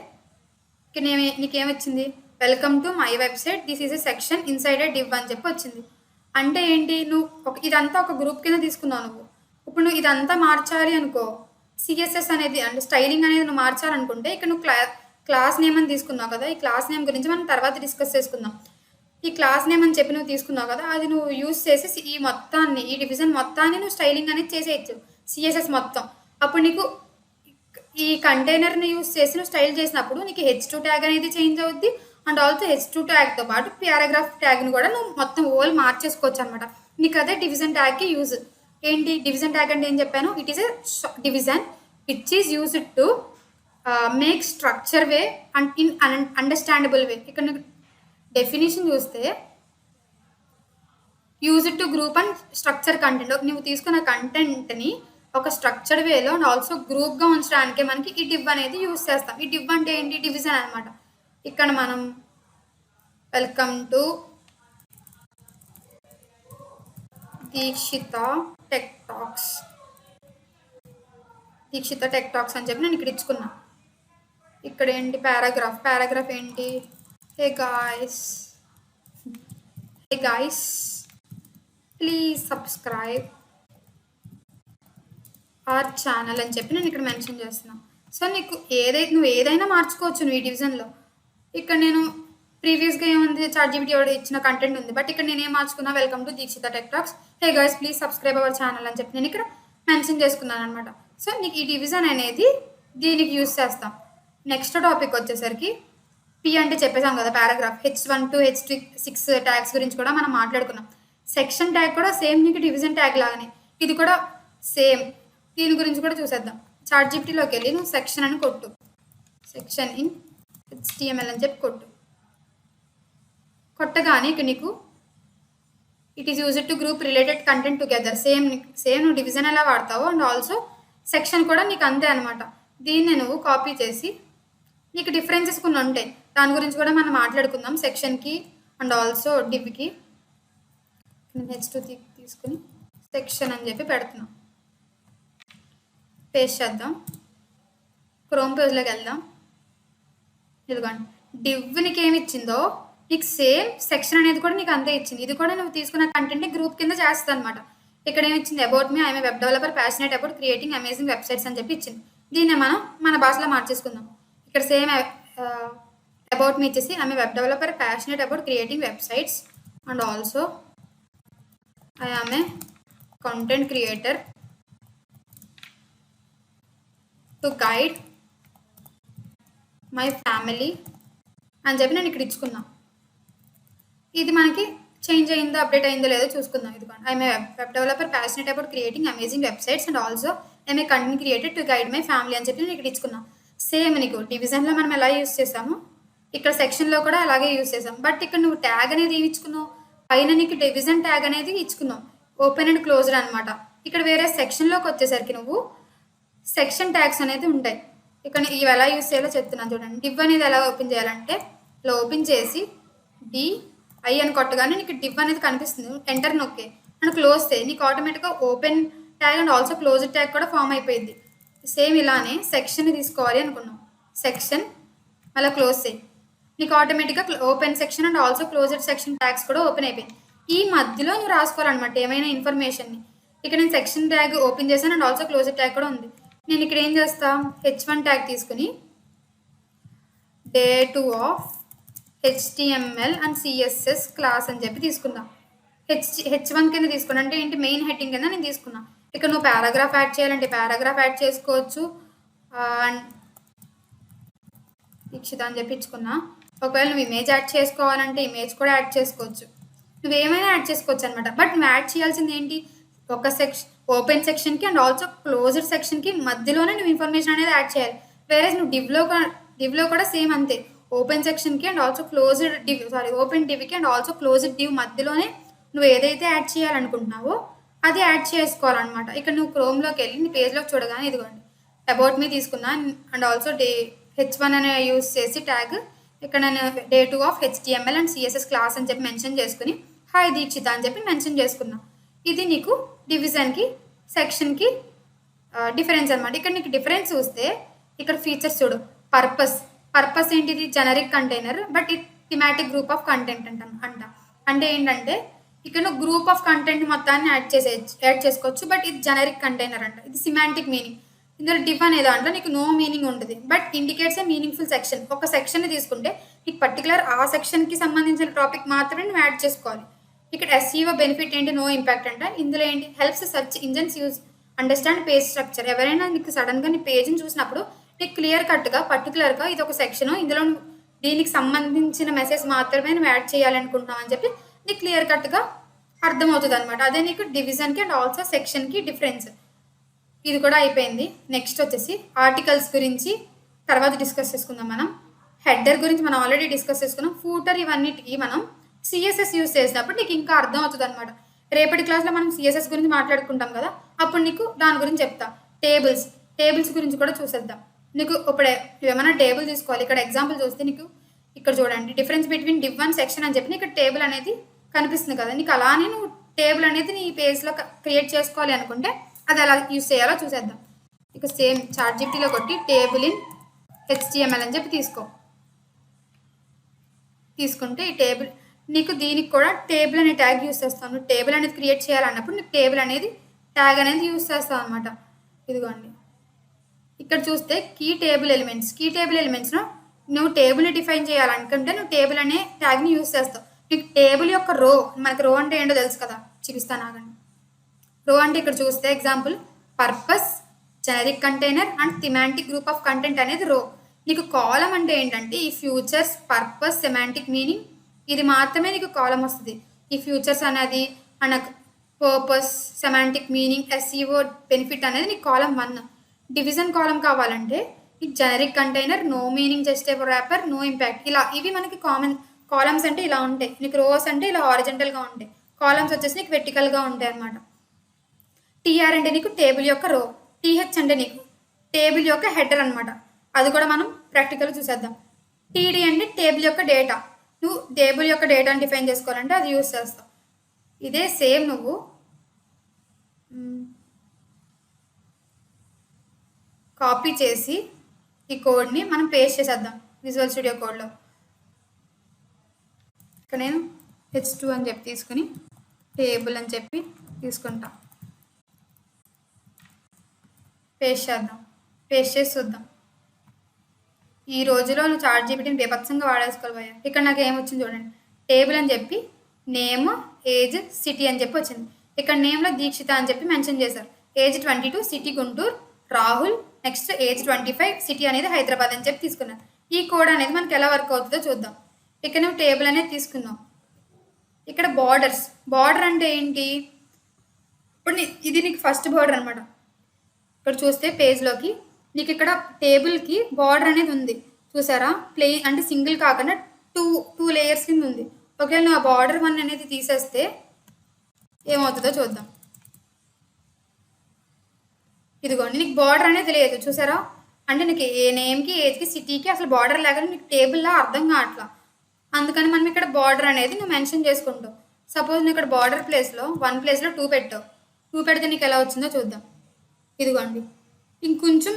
ఇక్కడ నీకేమొచ్చింది, welcome to my website, this is a section inside a div అని చెప్పి వచ్చింది. అంటే ఏంటి, నువ్వు ఇదంతా ఒక గ్రూప్ కింద తీసుకున్నావు. ఇప్పుడు నువ్వు ఇదంతా మార్చాలి అనుకో, సిఎస్ఎస్ అనేది అంటే స్టైలింగ్ అనేది నువ్వు మార్చాలనుకుంటే ఇక్కడ నువ్వు క్లాస్ నేమ్ అని తీసుకున్నావు కదా, ఈ క్లాస్ నేమ్ గురించి మనం తర్వాత డిస్కస్ చేసుకుందాం. ఈ క్లాస్ నేమ్ అని చెప్పి నువ్వు తీసుకున్నావు కదా, అది నువ్వు యూజ్ చేసి ఈ మొత్తాన్ని, ఈ డివిజన్ మొత్తాన్ని నువ్వు స్టైలింగ్ అనేది చేసేయచ్చు, సిఎస్ఎస్ మొత్తం. అప్పుడు నీకు ఈ కంటైనర్ని యూజ్ చేసి నువ్వు స్టైల్ చేసినప్పుడు నీకు H2 ట్యాగ్ అనేది చేంజ్ అవుద్ది. అండ్ ఆల్సో H2 ట్యాగ్తో పాటు పారాగ్రాఫ్ ట్యాగ్ని కూడా నువ్వు మొత్తం ఓల్ మార్చేసుకోవచ్చు అనమాట. నీకు అదే డివిజన్ ట్యాగ్కి యూజ్. ఏంటి డివిజన్ ట్యాగ్ అంటే ఏం చెప్పాను, it is a division which is used to make structure way and in understandable way. ఇక్కడ నీకు డెఫినేషన్ చూస్తే used to group and structure content, నువ్వు తీసుకున్న కంటెంట్ని ఒక స్ట్రక్చర్డ్ వేలో అండ్ ఆల్సో గ్రూప్గా ఉంచడానికి మనకి ఈ డివ్ అనేది యూజ్ చేస్తాం. ఈ డివ్ అంటే ఏంటి, డివిజన్ అనమాట. ఇక్కడ మనం welcome to Deekshitha tech talks అని చెప్పి నేను ఇక్కడ ఇచ్చుకున్నా. ఇక్కడ ఏంటి, పారాగ్రాఫ్ ఏంటి, hey guys please subscribe R channel అని చెప్పి నేను ఇక్కడ మెన్షన్ చేస్తున్నాను. సో నీకు నువ్వు ఏదైనా మార్చుకోవచ్చు నువ్వు ఈ డివిజన్లో. ఇక్కడ నేను ప్రీవియస్గా ఏముంది, ChatGPT ఇచ్చిన కంటెంట్ ఉంది, బట్ ఇక్కడ నేను ఏం మార్చుకున్నా, welcome to Deekshitha tech talks, hey guys please subscribe our channel అని చెప్పి నేను ఇక్కడ మెన్షన్ చేసుకున్నాను అనమాట. సో నీకు ఈ డివిజన్ అనేది దీనికి యూజ్ చేస్తాం. నెక్స్ట్ టాపిక్ వచ్చేసరికి P అంటే చెప్పేసాం కదా, paragraph. H1 to H6 tags గురించి కూడా మనం మాట్లాడుకున్నాం. సెక్షన్ ట్యాగ్ కూడా సేమ్ నీకు డివిజన్ ట్యాగ్ లాగానే, ఇది కూడా సేమ్. దీని గురించి కూడా చూసేద్దాం. ChatGPTలోకి వెళ్ళి నువ్వు సెక్షన్ అని కొట్టు, సెక్షన్ ఇన్ HTML అని చెప్పి కొట్టగానే ఇక నీకు it is used to group related content together. Same నువ్వు డివిజన్ ఎలా వాడతావో అండ్ ఆల్సో సెక్షన్ కూడా నీకు అంతే అనమాట. దీన్ని నువ్వు కాపీ చేసి, నీకు డిఫరెన్సెస్ కొన్ని ఉంటాయి, దాని గురించి కూడా మనం మాట్లాడుకుందాం. సెక్షన్కి అండ్ ఆల్సో డివ్కి H2 తీసుకుని సెక్షన్ అని చెప్పి పెడుతున్నాం. పేస్ట్ చేద్దాం, క్రోమ్ పేజ్లోకి వెళ్దాం. ఇదిగోండి, డివ్ నీకు ఏమి ఇచ్చిందో నీకు సేమ్ సెక్షన్ అనేది కూడా నీకు అంతే ఇచ్చింది. ఇది కూడా నువ్వు తీసుకున్న కంటెంట్ని గ్రూప్ కింద చేస్తుంది అనమాట. ఇక్కడ ఏమి ఇచ్చింది, about me, I'm web developer passionate about creating amazing websites అని చెప్పి ఇచ్చింది. దీన్ని మనం మన భాషలో మార్చేసుకుందాం. ఇక్కడ సేమ్ అబౌట్ మీ ఇచ్చేసి I'm web developer passionate about creating websites and also I am a content creator to guide my family అని చెప్పి నేను ఇక్కడ ఇచ్చుకున్నా. ఇది మనకి చేంజ్ అయిందో అప్డేట్ అయిందో లేదో చూసుకుందాం. ఇదిగోండి, I'm a web developer passionate about creating amazing websites and also I'm a content creator to guide my family అని చెప్పి నేను ఇక్కడ ఇచ్చుకున్నా. సేమ్ నీకు డివిజన్లో మనం ఎలా యూజ్ చేసాము, ఇక్కడ సెక్షన్లో కూడా అలాగే యూజ్ చేసాం. బట్ ఇక్కడ నువ్వు ట్యాగ్ అనేది ఏమి ఇచ్చుకున్నావు, పైన నీకు డివిజన్ ట్యాగ్ అనేది ఇచ్చుకున్నావు, ఓపెన్ అండ్ క్లోజ్డ్ అనమాట. ఇక్కడ వేరే సెక్షన్లోకి వచ్చేసరికి నువ్వు సెక్షన్ ట్యాగ్స్ అనేది ఉంటాయి. ఇక్కడ ఇవి ఎలా యూజ్ చేయాలో చెప్తున్నాను చూడండి. డివ్ అనేది ఎలా ఓపెన్ చేయాలంటే, ఇలా ఓపెన్ చేసి DI అని కొట్టగానే నీకు డివ్ అనేది కనిపిస్తుంది, ఎంటర్ నొక్కే అండ్ క్లోజ్ చేయి, నీకు ఆటోమేటిక్గా open tag and also closed tag కూడా ఫామ్ అయిపోయింది. సేమ్ ఇలానే సెక్షన్ తీసుకోవాలి అనుకున్నాం, సెక్షన్ అలా క్లోజ్ చేయి, నీకు ఆటోమేటిక్గా open section and also closed section tags కూడా ఓపెన్ అయిపోయింది. ఈ మధ్యలో నువ్వు రాసుకోవాలన్నమాట ఏమైనా ఇన్ఫర్మేషన్ని. ఇక్కడ నేను సెక్షన్ ట్యాగ్ ఓపెన్ చేశాను అండ్ ఆల్సో క్లోజ్డ్ ట్యాగ్ కూడా ఉంది. నేను ఇక్కడ ఏం చేస్తా, H1 ట్యాగ్ తీసుకుని day 2 of HTML and CSS class అని చెప్పి తీసుకున్నా. H1 కింద తీసుకున్నా, అంటే ఏంటి, మెయిన్ హెడ్డింగ్ కింద నేను తీసుకున్నా. ఇక్కడ నువ్వు పారాగ్రాఫ్ యాడ్ చేయాలంటే పారాగ్రాఫ్ యాడ్ చేసుకోవచ్చు, అండ్ దీక్షిత అని చెప్పి ఇచ్చుకున్నా. ఒకవేళ నువ్వు ఇమేజ్ యాడ్ చేసుకోవాలంటే ఇమేజ్ కూడా యాడ్ చేసుకోవచ్చు, నువ్వేమైనా యాడ్ చేసుకోవచ్చు అనమాట. బట్ నువ్వు యాడ్ చేయాల్సింది ఏంటి, ఒక సెక్షన్ ఓపెన్ సెక్షన్కి అండ్ ఆల్సో క్లోజ్డ్ సెక్షన్కి మధ్యలోనే నువ్వు ఇన్ఫర్మేషన్ అనేది యాడ్ చేయాలి. వేరే నువ్వు డివ్లో కూడా సేమ్ అంతే, ఓపెన్ సెక్షన్కి అండ్ ఆల్సో క్లోజ్డ్ ఓపెన్ డివ్కి అండ్ ఆల్సో క్లోజ్డ్ డివ్ మధ్యలోనే నువ్వు ఏదైతే యాడ్ చేయాలనుకుంటున్నావో అది యాడ్ చేసుకోవాలన్నమాట. ఇక్కడ నువ్వు క్రోమ్లోకి వెళ్ళి నీ పేజ్లోకి చూడగానే ఇదిగోండి అబౌట్ మీ తీసుకున్నా అండ్ ఆల్సో H1 అనే యూజ్ చేసి ట్యాగ్ ఇక్కడ నేను day 2 of HTML and CSS class అని చెప్పి మెన్షన్ చేసుకుని హాయ్ దీక్షిత అని చెప్పి మెన్షన్ చేసుకున్నా. ఇది నీకు డివిజన్కి సెక్షన్కి డిఫరెన్స్ అనమాట. ఇక్కడ నీకు డిఫరెన్స్ చూస్తే ఇక్కడ ఫీచర్స్ చూడు. పర్పస్ ఏంటిది? జనరిక్ కంటైనర్, బట్ ఇది థిమాటిక్ గ్రూప్ ఆఫ్ కంటెంట్ అంటే ఏంటంటే ఇక్కడ నువ్వు గ్రూప్ ఆఫ్ కంటెంట్ మొత్తాన్ని యాడ్ చేసుకోవచ్చు, బట్ ఇది జనరిక్ కంటైనర్ అంట. ఇది సిమాంటిక్ మీనింగ్. ఇందులో డివ్ అనే దాంట్లో నీకు నో మీనింగ్ ఉంటుంది, but indicates a meaningful section. ఒక సెక్షన్ తీసుకుంటే నీకు పర్టికులర్ ఆ సెక్షన్కి సంబంధించిన టాపిక్ మాత్రమే నువ్వు యాడ్ చేసుకోవాలి. ఇక్కడ ఎస్ఈఓ బెనిఫిట్ ఏంటి? నో ఇంపాక్ట్ అంట. ఇందులో ఏంటి? Helps search engines use understand page structure. ఎవరైనా నీకు సడన్గా నీ పేజ్ని చూసినప్పుడు నీకు క్లియర్ కట్గా పర్టికులర్గా ఇది ఒక సెక్షన్, ఇందులో దీనికి సంబంధించిన మెసేజ్ మాత్రమే నువ్వు యాడ్ చేయాలనుకుంటున్నావు అని చెప్పి నీకు క్లియర్ కట్గా అర్థమవుతుంది అనమాట. అదే నీకు డివిజన్కి అండ్ ఆల్సో సెక్షన్కి డిఫరెన్స్. ఇది కూడా అయిపోయింది. నెక్స్ట్ వచ్చేసి ఆర్టికల్స్ గురించి తర్వాత డిస్కస్ చేసుకుందాం. మనం హెడర్ గురించి మనం ఆల్రెడీ డిస్కస్ చేసుకున్నాం. ఫూటర్ ఇవన్నిటికి మనం సిఎస్ఎస్ యూస్ చేసినప్పుడు నీకు ఇంకా అర్థం అవుతుంది అనమాట. రేపటి క్లాస్లో మనం సిఎస్ఎస్ గురించి మాట్లాడుకుంటాం కదా, అప్పుడు నీకు దాని గురించి చెప్తా. టేబుల్స్ గురించి కూడా చూసేద్దాం. నీకు ఇప్పుడు ఏమైనా టేబుల్ తీసుకోవాలి. ఇక్కడ ఎగ్జాంపుల్ చూస్తే నీకు ఇక్కడ చూడండి, difference between div one section అని చెప్పి నీకు టేబుల్ అనేది కనిపిస్తుంది కదా. నీకు అలానే నువ్వు టేబుల్ అనేది నీ పేజ్లో క్రియేట్ చేసుకోవాలి అనుకుంటే అది ఎలా యూస్ చేయాలో చూసేద్దాం. ఇక సేమ్ చాట్‌జిపిటీలో కొట్టి టేబుల్ ఇన్ HTML అని చెప్పి తీసుకుంటే ఈ టేబుల్ నీకు దీనికి కూడా టేబుల్ అనే ట్యాగ్ యూస్ చేస్తాను. టేబుల్ అనేది క్రియేట్ చేయాలన్నప్పుడు నీకు టేబుల్ అనేది ట్యాగ్ అనేది యూస్ చేస్తాం అనమాట. ఇదిగోండి ఇక్కడ చూస్తే కీ టేబుల్ ఎలిమెంట్స్ను నువ్వు టేబుల్ని డిఫైన్ చేయాలనుకుంటే నువ్వు టేబుల్ అనే ట్యాగ్ని యూస్ చేస్తావు. నీకు టేబుల్ యొక్క రో, మనకి రో అంటే ఏంటో తెలుసు కదా, చూపిస్తాను ఆగండి. రో అంటే ఇక్కడ చూస్తే example purpose, generic container and thematic group of content అనేది రో. నీకు కాలం అంటే ఏంటంటే ఈ ఫ్యూచర్స్, పర్పస్, సెమాంటిక్ మీనింగ్ ఇది మాత్రమే నీకు కాలం వస్తుంది. ఈ ఫ్యూచర్స్ అనేది and purpose, semantic meaning, SEO benefit అనేది నీకు కాలం 1. డివిజన్ కాలం కావాలంటే ఈ generic container, no meaning, just a wrapper, no impact, ఇలా ఇవి మనకి కామన్. కాలమ్స్ అంటే ఇలా ఉంటాయి, నీకు రోస్ అంటే ఇలా హారిజంటల్గా ఉంటాయి, కాలమ్స్ వచ్చేసి నీకు వెర్టికల్గా ఉంటాయి అనమాట. టీఆర్ అంటే నీకు టేబుల్ యొక్క రో, టీహెచ్ అంటే నీకు టేబుల్ యొక్క హెడర్ అనమాట. అది కూడా మనం ప్రాక్టికల్ చూసేద్దాం. టీడీ అంటే టేబుల్ యొక్క డేటా. నువ్వు టేబుల్ యొక్క డేటాని డిఫైన్ చేసుకోవాలంటే అది యూస్ చేస్తావు. ఇదే సేమ్ నువ్వు కాపీ చేసి ఈ కోడ్ని మనం పేస్ట్ చేసేద్దాం విజువల్ స్టూడియో కోడ్లో. ఇక్కడ నేను H2 అని చెప్పి తీసుకుని టేబుల్ అని చెప్పి తీసుకుంటా. పేస్ట్ చేద్దాం. పేస్ట్ చేసి చూద్దాం. ఈ రోజులో నువ్వు చాట్‌జిపిటీని బీభత్సంగా వాడేసుకోవాలి. ఇక్కడ నాకు ఏమొచ్చింది చూడండి, టేబుల్ అని చెప్పి నేమ్, ఏజ్, సిటీ అని చెప్పి వచ్చింది. ఇక్కడ నేమ్లో దీక్షిత అని చెప్పి మెన్షన్ చేశారు. Age 22, city Guntur, Rahul. Next age 25, city అనేది హైదరాబాద్ అని చెప్పి తీసుకున్నాను. ఈ కోడ్ అనేది మనకి ఎలా వర్క్ అవుతుందో చూద్దాం. ఇక్కడ నువ్వు టేబుల్ అనేది తీసుకున్నావు. ఇక్కడ బార్డర్ అంటే ఏంటి? ఇప్పుడు ఇది నీకు ఫస్ట్ బార్డర్ అనమాట. ఇక్కడ చూస్తే పేజ్లోకి నీకు ఇక్కడ టేబుల్కి బార్డర్ అనేది ఉంది చూసారా, ప్లెయిన్ అంటే సింగిల్ కాకుండా టూ లేయర్స్ కింద ఉంది. ఒకవేళ నువ్వు ఆ బార్డర్ 1 అనేది తీసేస్తే ఏమవుతుందో చూద్దాం. ఇదిగోండి నీకు బార్డర్ అనేది లేదు చూసారా, అంటే నీకు ఏ నేమ్కి, ఏజ్కి, సిటీకి అసలు బార్డర్ లేకుండా నీకు టేబుల్లా అర్థం కావట్లా. అందుకని మనం ఇక్కడ బార్డర్ అనేది నువ్వు మెన్షన్ చేసుకుంటావు. సపోజ్ నువ్వు ఇక్కడ బార్డర్ ప్లేస్లో 1 ప్లేస్లో 2 పెట్టావు. 2 పెడితే నీకు ఎలా వచ్చిందో చూద్దాం. ఇదిగోండి ఇంకొంచెం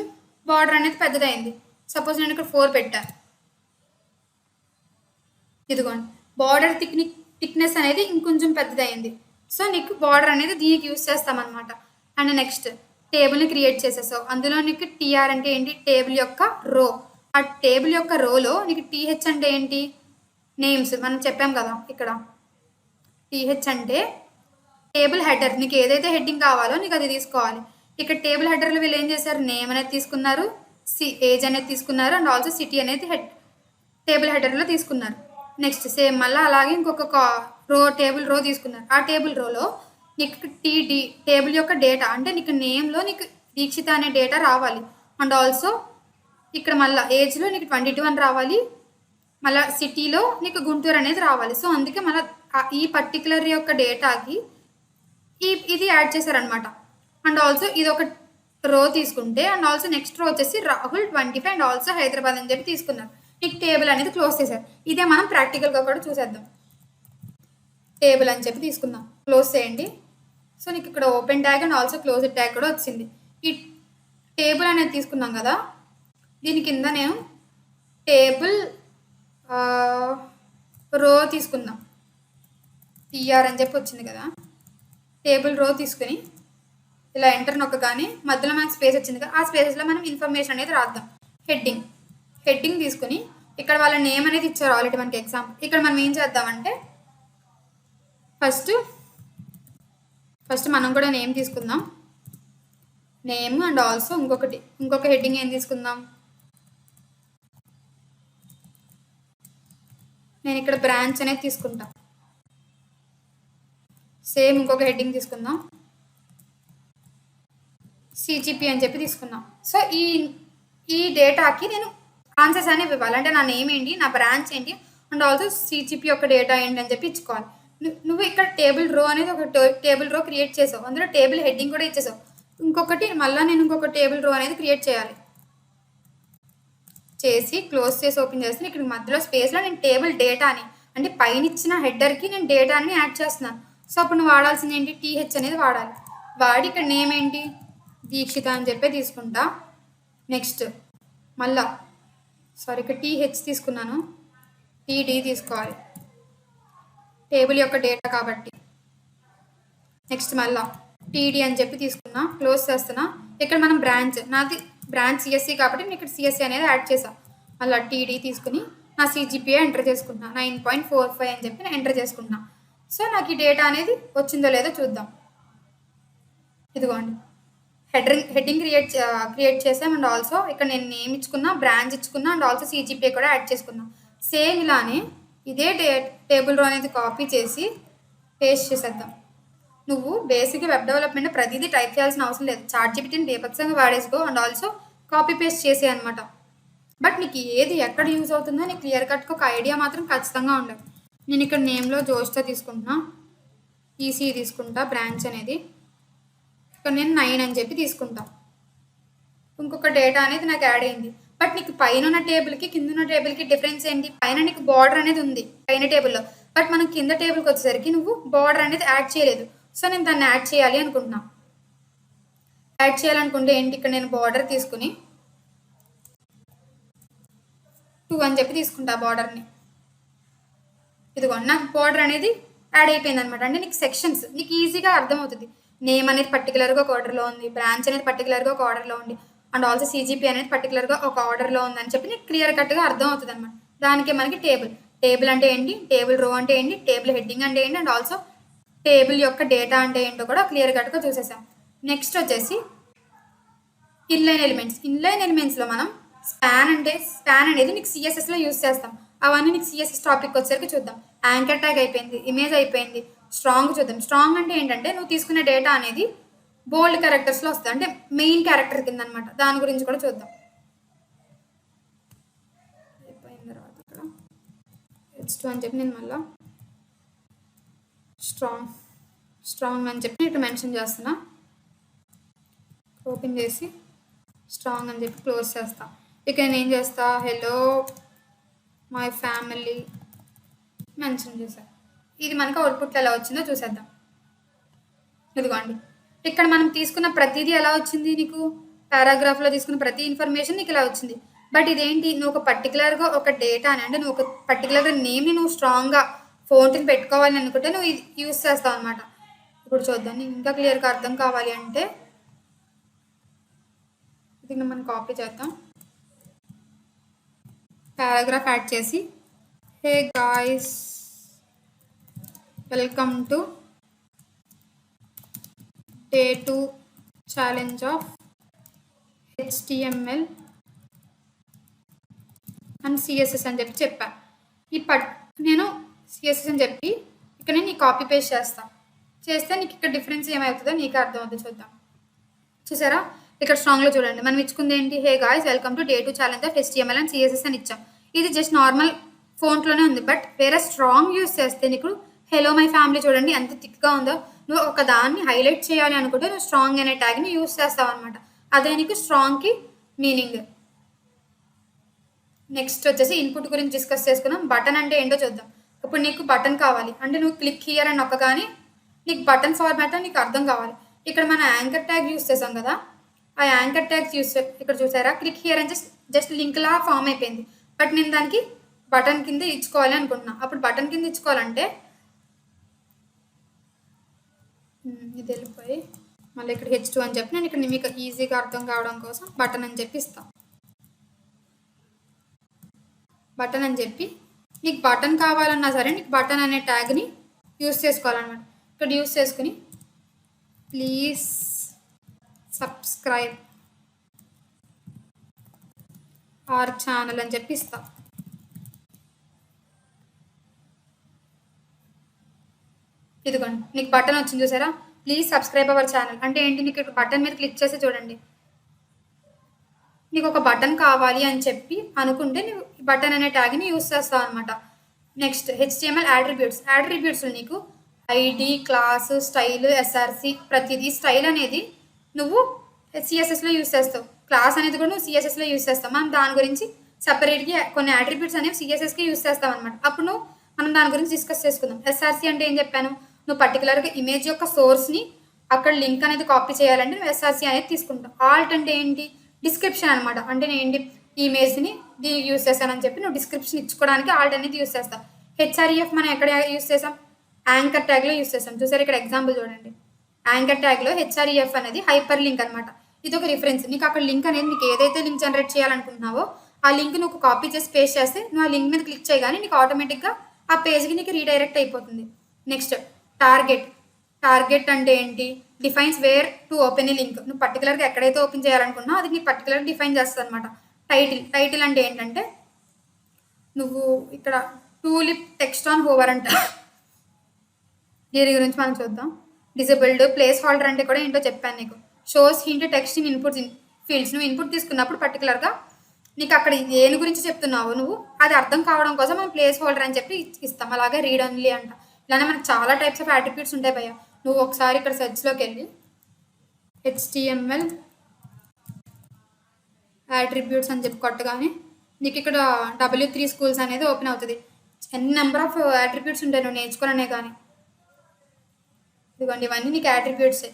బార్డర్ అనేది పెద్దదైంది. సపోజ్ నేను ఇక్కడ 4 పెట్టా. ఇదిగోండి బార్డర్ థిక్నెస్ అనేది ఇంకొంచెం పెద్దదైంది. సో నీకు బార్డర్ అనేది దీనికి యూస్ చేస్తామన్నమాట. అండ్ నెక్స్ట్ టేబుల్ని క్రియేట్ చేసేసావు. అందులో నీకు టీఆర్ అంటే ఏంటి? టేబుల్ యొక్క రో. ఆ టేబుల్ యొక్క రోలో నీకు టీహెచ్ అంటే ఏంటి? నేమ్స్ మనం చెప్పాం కదా. ఇక్కడ టీహెచ్ అంటే టేబుల్ హెడర్. నీకు ఏదైతే హెడ్డింగ్ కావాలో నీకు అది తీసుకోవాలి. ఇక్కడ టేబుల్ హెడర్లో వీళ్ళు ఏం చేశారు? నేమ్ అనేది తీసుకున్నారు, ఏజ్ అనేది తీసుకున్నారు, అండ్ ఆల్సో సిటీ అనేది టేబుల్ హెడర్లో తీసుకున్నారు. నెక్స్ట్ సేమ్ మళ్ళీ అలాగే ఇంకొక టేబుల్ రో తీసుకున్నారు. ఆ టేబుల్ రోలో నీకు టీడీ టేబుల్ యొక్క డేటా అంటే నీకు నేమ్లో నీకు దీక్షిత అనే డేటా రావాలి. అండ్ ఆల్సో ఇక్కడ మళ్ళీ ఏజ్లో నీకు 22 అని రావాలి. మళ్ళీ సిటీలో నీకు గుంటూరు అనేది రావాలి. సో అందుకే మళ్ళీ ఈ పర్టికులర్ యొక్క డేటాకి ఇది యాడ్ చేశారనమాట. అండ్ ఆల్సో ఇది ఒక రో తీసుకుంటే అండ్ ఆల్సో నెక్స్ట్ రో వచ్చేసి రాహుల్ 25 అండ్ ఆల్సో హైదరాబాద్ అని చెప్పి తీసుకున్నారు. నీకు టేబుల్ అనేది క్లోజ్ చేశారు. ఇదే మనం ప్రాక్టికల్గా కూడా చూసేద్దాం. టేబుల్ అని చెప్పి తీసుకుందాం, క్లోజ్ చేయండి. సో నీకు ఇక్కడ open tag and also close tag కూడా వచ్చింది. ఈ టేబుల్ అనేది తీసుకున్నాం కదా, దీని కింద నేను టేబుల్ రో తీసుకుందాం. టీఆర్ అని చెప్పి వచ్చింది కదా, టేబుల్ రో తీసుకుని ఇలా ఎంటర్ నొక్కగానే మధ్యలో మనకు స్పేస్ వచ్చింది కదా, ఆ స్పేసెస్లో మనం ఇన్ఫర్మేషన్ అనేది రాద్దాం. హెడ్డింగ్ తీసుకుని ఇక్కడ వాళ్ళ నేమ్ అనేది ఇచ్చారు ఆల్రెడీ మనకి ఎగ్జాంపుల్. ఇక్కడ మనం ఏం చేద్దామంటే ఫస్ట్ మనం కూడా నేమ్ తీసుకుందాం. నేమ్ అండ్ ఆల్సో ఇంకొక హెడ్డింగ్ ఏం తీసుకుందాం. నేను ఇక్కడ బ్రాంచ్ అనేది తీసుకుంటా. సేమ్ ఇంకొక హెడ్డింగ్ తీసుకుందాం, సిజిపి అని చెప్పి తీసుకుందాం. సో ఈ డేటాకి నేను ఆన్సర్స్ అనేవి ఇవ్వాలి. అంటే నా నేమ్ ఏంటి, నా బ్రాంచ్ ఏంటి, అండ్ ఆల్సో సిజిపి యొక్క డేటా ఏంటి అని చెప్పి ఇచ్చుకోవాలి. నువ్వు ఇక్కడ టేబుల్ రో అనేది ఒక టేబుల్ రో క్రియేట్ చేసావు, అందులో టేబుల్ హెడ్డింగ్ కూడా ఇచ్చేసావు. నేను ఇంకొక టేబుల్ రో అనేది క్రియేట్ చేయాలి. చేసి క్లోజ్ చేసి ఓపెన్ చేస్తే ఇక్కడ మధ్యలో స్పేస్లో నేను టేబుల్ డేటాని, అంటే పైన ఇచ్చిన హెడర్కి నేను డేటాని యాడ్ చేస్తున్నాను. సో అప్పుడు నువ్వు వాడాల్సింది ఏంటి, టీహెచ్ అనేది వాడాలి. వాడి ఇక్కడ నేమ్ ఏంటి, దీక్షిత అని చెప్పి తీసుకుంటా. నెక్స్ట్ ఇక్కడ టీహెచ్ తీసుకున్నాను, టీడీ తీసుకోవాలి, టేబుల్ యొక్క డేటా కాబట్టి. నెక్స్ట్ టీడీ అని చెప్పి తీసుకున్నా, క్లోజ్ చేస్తున్నా. ఇక్కడ మనం నాది బ్రాంచ్ సిఎస్సి కాబట్టి నేను ఇక్కడ సిఎస్సి అనేది యాడ్ చేసాం. టీడీ తీసుకుని నా సిజిపిఏ ఎంటర్ చేసుకుంటున్నా, 9.45 అని చెప్పి నేను ఎంటర్ చేసుకుంటున్నా. సో నాకు ఈ డేటా అనేది వచ్చిందో లేదో చూద్దాం. ఇదిగోండి, హెడ్డింగ్ క్రియేట్ చేసాం. అండ్ ఆల్సో ఇక్కడ నేను నేమ్ ఇచ్చుకున్నా, బ్రాంచ్ ఇచ్చుకున్నా, అండ్ ఆల్సో సిజిపిఏ కూడా యాడ్ చేసుకున్నా. సేమ్ ఇలానే ఇదే టేబుల్ రో అనేది కాపీ చేసి పేస్ట్ చేసేద్దాం. నువ్వు బేసిక్గా వెబ్ డెవలప్మెంట్ ప్రతిదీ టైప్ చేయాల్సిన అవసరం లేదు. చాట్‌జిపిటిని బేపక్షంగా వాడేసుకో అండ్ ఆల్సో కాపీ పేస్ట్ చేసే అనమాట. బట్ నీకు ఏది ఎక్కడ యూజ్ అవుతుందో నీకు క్లియర్ కట్గా ఒక ఐడియా మాత్రం ఖచ్చితంగా ఉండాలి. నేను ఇక్కడ నేమ్లో జోష్తో తీసుకుంటున్నా, ఈసీ తీసుకుంటా, బ్రాంచ్ అనేది ఇక్కడ నేను 9 అని చెప్పి తీసుకుంటా. ఇంకొక డేటా అనేది నాకు యాడ్ అయింది. బట్ నీకు పైన ఉన్న టేబుల్కి కింద ఉన్న టేబుల్కి డిఫరెన్స్ ఏంటి, పైన నీకు బార్డర్ అనేది ఉంది పైన టేబుల్లో, బట్ మనం కింద టేబుల్కి వచ్చేసరికి నువ్వు బార్డర్ అనేది యాడ్ చేయలేదు. సో నేను దాన్ని యాడ్ చేయాలి అనుకుంటున్నా. యాడ్ చేయాలనుకుంటే ఏంటి, ఇక్కడ నేను బార్డర్ తీసుకుని 2 అని చెప్పి తీసుకుంటా బార్డర్ని. ఇదిగోండి, నాకు బార్డర్ అనేది యాడ్ అయిపోయింది అనమాట. అంటే నీకు సెక్షన్స్ నీకు ఈజీగా అర్థమవుతుంది. నేమ్ అనేది పర్టికులర్గా ఒక ఆర్డర్లో ఉంది, బ్రాంచ్ అనేది పర్టికులర్గా ఒక ఆర్డర్లో ఉంది, అండ్ ఆల్సో సిజిపి అనేది పర్టికులర్గా ఒక ఆర్డర్లో ఉంది అని చెప్పి నీకు క్లియర్ కట్గా అర్థం అవుతుంది అనమాట. దానికే మనకి టేబుల్ అంటే ఏంటి, టేబుల్ రో అంటే ఏంటి, టేబుల్ హెడ్డింగ్ అంటే ఏంటి, అండ్ ఆల్సో టేబుల్ యొక్క డేటా అంటే ఏంటో కూడా క్లియర్ కట్గా చూసేసాం. నెక్స్ట్ వచ్చేసి ఇన్లైన్ ఎలిమెంట్స్లో మనం స్పాన్ అనేది నీకు సిఎస్ఎస్లో యూజ్ చేస్తాం. అవన్నీ నీకు సిఎస్ఎస్ టాపిక్ వచ్చేసరికి చూద్దాం. యాంకర్ ట్యాగ్ అయిపోయింది, ఇమేజ్ అయిపోయింది, స్ట్రాంగ్ చూద్దాం. స్ట్రాంగ్ అంటే ఏంటంటే నువ్వు తీసుకునే డేటా అనేది బోల్డ్ క్యారెక్టర్స్లో వస్తుంది, అంటే మెయిన్ క్యారెక్టర్ కింద అనమాట. దాని గురించి కూడా చూద్దాం. అయిపోయిన తర్వాత ఇక్కడ H2 అని చెప్పి నేను మళ్ళీ స్ట్రాంగ్ అని చెప్పి ఇటు మెన్షన్ చేస్తున్నా. ఓపెన్ చేసి స్ట్రాంగ్ అని చెప్పి క్లోజ్ చేస్తా. ఇక నేను ఏం చేస్తా, హలో మై ఫ్యామిలీ మెన్షన్ చేసా. ఇది మనకు అవుట్పుట్ ఎలా వచ్చిందో చూసేద్దాం. ఇదిగోండి, ఇక్కడ మనం తీసుకున్న ప్రతిదీ ఎలా వచ్చింది, నీకు పారాగ్రాఫ్లో తీసుకున్న ప్రతి ఇన్ఫర్మేషన్ నీకు ఇలా వచ్చింది. బట్ ఇదేంటి, నువ్వు ఒక పర్టికులర్గా ఒక డేటా అని, అంటే నువ్వు ఒక పర్టికులర్గా నేమ్ని నువ్వు స్ట్రాంగ్గా ఫోన్ని పెట్టుకోవాలని అనుకుంటే నువ్వు ఇది యూజ్ చేస్తావు అనమాట. ఇప్పుడు చూద్దాం, నీకు ఇంకా క్లియర్గా అర్థం కావాలి అంటే ఇది మనం కాపీ చేద్దాం. పారాగ్రాఫ్ యాడ్ చేసి, hey guys welcome to day 2 challenge of HTML and CSS అని చెప్పా. నేను CSS అని చెప్పి ఇక్కడ నేను కాపీ పేస్ట్ చేస్తే నీకు ఇక్కడ డిఫరెన్స్ ఏమవుతుందో నీకు అర్థమవుతుంది. చూద్దాం. చూసారా, ఇక్కడ స్ట్రాంగ్లో చూడండి, మనం ఇచ్చుకుంది ఏంటి, hey guys welcome to day 2 challenge of HTML and CSS అని ఇచ్చాం. ఇది జస్ట్ నార్మల్ ఫోంట్లోనే ఉంది. బట్ వేరే స్ట్రాంగ్ యూస్ చేస్తే నీకు హలో మై ఫ్యామిలీ చూడండి ఎంత థిక్గా ఉందో. నువ్వు ఒక దాన్ని హైలైట్ చేయాలి అనుకుంటే నువ్వు స్ట్రాంగ్ అనే ట్యాగ్ని యూస్ చేస్తావు అనమాట. అదే నీకు స్ట్రాంగ్కి మీనింగ్. నెక్స్ట్ వచ్చేసి ఇన్పుట్ గురించి డిస్కస్ చేసుకున్నాం. బటన్ అంటే ఏంటో చూద్దాం. ఇప్పుడు నీకు బటన్ కావాలి అంటే నువ్వు క్లిక్ హియర్ అని నొక్కగానే నీకు బటన్ ఫార్మాట్ నీకు అర్థం కావాలి. ఇక్కడ మన యాంకర్ ట్యాగ్ యూస్ చేసాం కదా, ఆ యాంకర్ ట్యాగ్స్ ఇక్కడ చూసారా, క్లిక్ హియర్ అని జస్ట్ లింక్ లా ఫామ్ అయిపోయింది. బట్ నేను దానికి బటన్ కింద ఇచ్చుకోవాలి అనుకుంటున్నా. అప్పుడు బటన్ కింద ఇచ్చుకోవాలంటే ఇది వెళ్ళిపోయి మళ్ళీ ఇక్కడ H2 అని చెప్పి నేను ఇక్కడ మీకు ఈజీగా అర్థం కావడం కోసం బటన్ అని చెప్పి ఇస్తాను. బటన్ అని చెప్పి నీకు బటన్ కావాలన్నా సరే నీకు బటన్ అనే ట్యాగ్ని యూస్ చేసుకోవాలన్నమాట. ఇక్కడ యూస్ చేసుకుని ప్లీజ్ సబ్స్క్రైబ్ ఆర్ ఛానల్ అని చెప్పి ఇస్తా. ఇదిగోండి నీకు బటన్ వచ్చింది చూసారా, ప్లీజ్ సబ్స్క్రైబ్ అవర్ ఛానల్ అంటే ఏంటి, నీకు ఇక్కడ బటన్ మీద క్లిక్ చేసి చూడండి. నీకు ఒక బటన్ కావాలి అని చెప్పి అనుకుంటే నువ్వు బటన్ అనే ట్యాగ్ని యూస్ చేస్తావు అనమాట. నెక్స్ట్ HTML యాట్రిబ్యూట్స్ నీకు ఐడి, క్లాసు, స్టైల్, SRC ప్రతిదీ. స్టైల్ అనేది నువ్వు CSSలో యూస్ చేస్తావు, క్లాస్ అనేది కూడా నువ్వు CSSలో యూస్ చేస్తావు. మనం దాని గురించి సపరేట్గా కొన్ని యాట్రిబ్యూట్స్ అనేవి CSSకి యూస్ చేస్తాం అనమాట. అప్పుడు మనం దాని గురించి డిస్కస్ చేసుకుందాం. SRC అంటే ఏం చెప్పాను, నువ్వు పర్టికులర్గా ఇమేజ్ యొక్క సోర్స్ని అక్కడ లింక్ అనేది కాపీ చేయాలంటే నువ్వు SRC అనేది తీసుకుంటావు. ఆల్ట్ అంటే ఏంటి, డిస్క్రిప్షన్ అనమాట. అంటే నేను ఏంటి ఈ ఇమేజ్ని దీనికి యూస్ చేస్తానని చెప్పి నువ్వు డిస్క్రిప్షన్ ఇచ్చుకోవడానికి ఆల్ట్ అనేది యూస్ చేస్తావు. HREF మనం ఎక్కడ యూస్ చేసాం, యాంకర్ ట్యాగ్లో యూస్ చేస్తాం. చూసారు ఇక్కడ ఎగ్జాంపుల్ చూడండి, యాంకర్ ట్యాగ్లో HREF అనేది హైపర్ లింక్ అనమాట. ఇది ఒక రిఫరెన్స్. నీకు అక్కడ లింక్ అనేది నీకు ఏదైతే లింక్ జనరేట్ చేయాలనుకుంటున్నావో ఆ లింక్ నువ్వు కాపీ చేసి పేస్ట్ చేస్తే నువ్వు ఆ లింక్ మీద క్లిక్ చేయగానే నీకు ఆటోమేటిక్గా ఆ పేజ్కి నీకు రీడైరెక్ట్ అయిపోతుంది. నెక్స్ట్ టార్గెట్ అంటే ఏంటి, defines where to open a link. నువ్వు పర్టికులర్గా ఎక్కడైతే ఓపెన్ చేయాలనుకున్నావు అది నీకు పర్టికులర్గా డిఫైన్ చేస్తుంది అనమాట. టైటిల్ అంటే ఏంటంటే నువ్వు ఇక్కడ టూలిప్ టెక్స్ట్ ఆన్ హోవర్ అంట, దీని గురించి మనం చూద్దాం. డిజేబుల్డ్ ప్లేస్ హోల్డర్ అంటే కూడా ఏంటో చెప్పాను నీకు. Shows hint text in inputs fields. నువ్వు ఇన్పుట్ తీసుకున్నప్పుడు పర్టికులర్గా నీకు అక్కడ దేని గురించి చెప్తున్నావు నువ్వు అది అర్థం కావడం కోసం మనం ప్లేస్ హోల్డర్ అని చెప్పి ఇస్తాం. అలాగే రీడ్ ఓన్లీ అంట. ఇలానే మనకు చాలా టైప్స్ ఆఫ్ యాట్రిబ్యూట్స్ ఉంటాయి భయ్య. నువ్వు ఒకసారి ఇక్కడ సెర్చ్లోకి వెళ్ళి HTML యాట్రిబ్యూట్స్ అని చెప్పి కొట్టగానే నీకు ఇక్కడ W3 స్కూల్స్ అనేది ఓపెన్ అవుతుంది. ఎన్ని నెంబర్ ఆఫ్ యాట్రిబ్యూట్స్ ఉంటాయి నువ్వు నేర్చుకోవాలనే కానీ. ఇదిగోండి ఇవన్నీ నీకు యాట్రిబ్యూట్సే,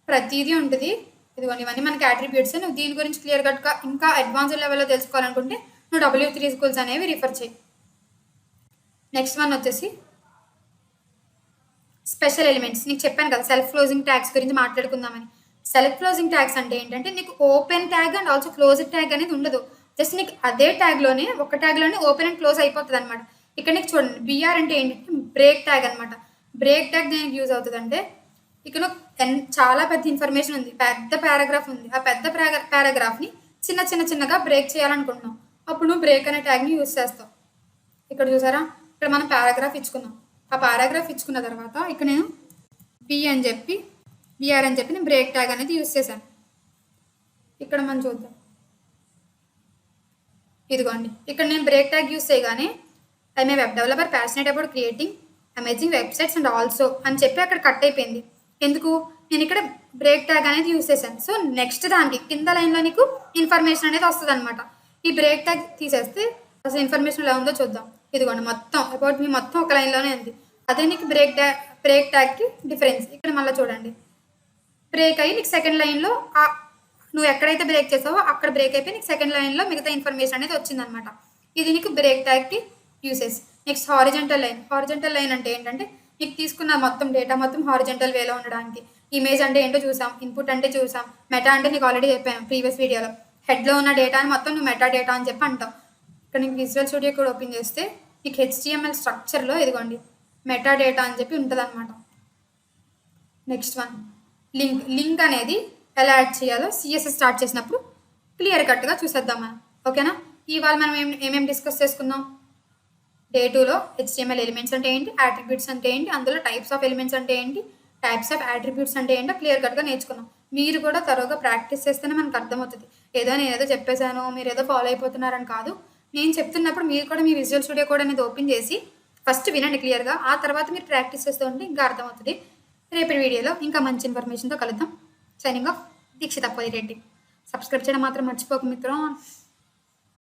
ప్రతిదీ ఉంటుంది. ఇదిగోండి ఇవన్నీ మనకి యాట్రిబ్యూట్సే. నువ్వు దీని గురించి క్లియర్ కట్గా ఇంకా అడ్వాన్స్డ్ లెవెల్లో తెలుసుకోవాలనుకుంటే నువ్వు W3 స్కూల్స్ అనేవి రిఫర్ చేయి. నెక్స్ట్ వన్ వచ్చేసి స్పెషల్ ఎలిమెంట్స్. నీకు చెప్పాను కదా సెల్ఫ్ క్లోజింగ్ ట్యాగ్స్ గురించి మాట్లాడుకుందామని. సెల్ఫ్ క్లోజింగ్ ట్యాగ్స్ అంటే ఏంటంటే నీకు open tag and also closed tag అనేది ఉండదు. జస్ట్ నీకు అదే ట్యాగ్లోనే ఒక ట్యాగ్లోనే ఓపెన్ అండ్ క్లోజ్ అయిపోతుంది అనమాట. ఇక్కడ నీకు చూడండి BR అంటే ఏంటంటే బ్రేక్ ట్యాగ్ అనమాట. బ్రేక్ ట్యాగ్ దేనికి యూజ్ అవుతుంది అంటే ఇక్కడ చాలా పెద్ద ఇన్ఫర్మేషన్ ఉంది, పెద్ద పారాగ్రాఫ్ ఉంది. ఆ పెద్ద పారాగ్రాఫ్ని చిన్నగా బ్రేక్ చేయాలనుకుంటున్నాం. అప్పుడు నువ్వు బ్రేక్ అనే ట్యాగ్ని యూజ్ చేస్తావు. ఇక్కడ చూసారా, ఇక్కడ మనం పారాగ్రాఫ్ ఇచ్చుకున్నాం. ఆ పారాగ్రాఫ్ ఇచ్చుకున్న తర్వాత ఇక్కడ నేను BR అని చెప్పి నేను బ్రేక్ ట్యాగ్ అనేది యూజ్ చేశాను. ఇక్కడ మనం చూద్దాం. ఇదిగోండి ఇక్కడ నేను బ్రేక్ ట్యాగ్ యూజ్ చేయగానే I'm a web developer passionate about creating amazing websites and also అని చెప్పి అక్కడ కట్ అయిపోయింది. ఎందుకు, నేను ఇక్కడ బ్రేక్ ట్యాగ్ అనేది యూజ్ చేశాను. సో నెక్స్ట్ దానికి కింద లైన్లో నీకు ఇన్ఫర్మేషన్ అనేది వస్తుంది అనమాట. ఈ బ్రేక్ ట్యాగ్ తీసేస్తే అసలు ఇన్ఫర్మేషన్ ఎలా ఉందో చూద్దాం. ఇదిగోండి మొత్తం అబౌట్ మీ మొత్తం ఒక లైన్లోనే ఉంది. అదే నీకు బ్రేక్ ట్యాగ్కి డిఫరెన్స్. ఇక్కడ మళ్ళీ చూడండి, బ్రేక్ అయ్యి నీకు సెకండ్ లైన్లో నువ్వు ఎక్కడైతే బ్రేక్ చేసావో అక్కడ బ్రేక్ అయిపోయి నీకు సెకండ్ లైన్లో మిగతా ఇన్ఫర్మేషన్ అనేది వచ్చిందనమాట. ఇది నీకు బ్రేక్ ట్యాగ్కి యూసెస్. నెక్స్ట్ హారిజెంటల్ లైన్ అంటే ఏంటంటే నీకు తీసుకున్న మొత్తం డేటా మొత్తం హారిజెంటల్ వేలో ఉండడానికి. ఇమేజ్ అంటే ఏంటో చూసాం, ఇన్పుట్ అంటే చూసాం, మెటా అంటే నీకు ఆల్రెడీ చెప్పాను ప్రీవియస్ వీడియోలో. హెడ్లో ఉన్న డేటాని మొత్తం నువ్వు మెటా డేటా అని చెప్పి అంటావు. ఇక్కడ నీకు విజువల్ స్టూడియో కూడా ఓపెన్ చేస్తే నీకు HTML స్ట్రక్చర్లో ఇదిగోండి మెటా డేటా అని చెప్పి ఉంటుంది అనమాట. నెక్స్ట్ వన్ లింక్ అనేది ఎలా యాడ్ చేయాలో CSS స్టార్ట్ చేసినప్పుడు క్లియర్ కట్గా చూసేద్దాం మనం. ఓకేనా, ఇవాళ మనం ఏమేమి డిస్కస్ చేసుకుందాం. డే 2లో HTML ఎలిమెంట్స్ అంటే ఏంటి, యాట్రిబ్యూట్స్ అంటే ఏంటి, అందులో టైప్స్ ఆఫ్ ఎలిమెంట్స్ అంటే ఏంటి, టైప్స్ ఆఫ్ యాట్రిబ్యూట్స్ అంటే ఏంటో క్లియర్ కట్గా నేర్చుకున్నాం. మీరు కూడా త్వరగా ప్రాక్టీస్ చేస్తేనే మనకు అర్థమవుతుంది. నేనేదో చెప్పేశాను మీరు ఏదో ఫాలో అయిపోతున్నారని కాదు. నేను చెప్తున్నప్పుడు మీరు కూడా మీ విజువల్ స్టూడియో కూడా అనేది ఓపెన్ చేసి ఫస్ట్ వినండి క్లియర్గా. ఆ తర్వాత మీరు ప్రాక్టీస్ చేస్తూ ఉంటే ఇంకా అర్థమవుతుంది. రేపటి వీడియోలో ఇంకా మంచి ఇన్ఫర్మేషన్తో కలుద్దాం. Signing off Dikshitha Poireddy. Subscribe చేయడం మాత్రం మర్చిపోకు మిత్రం.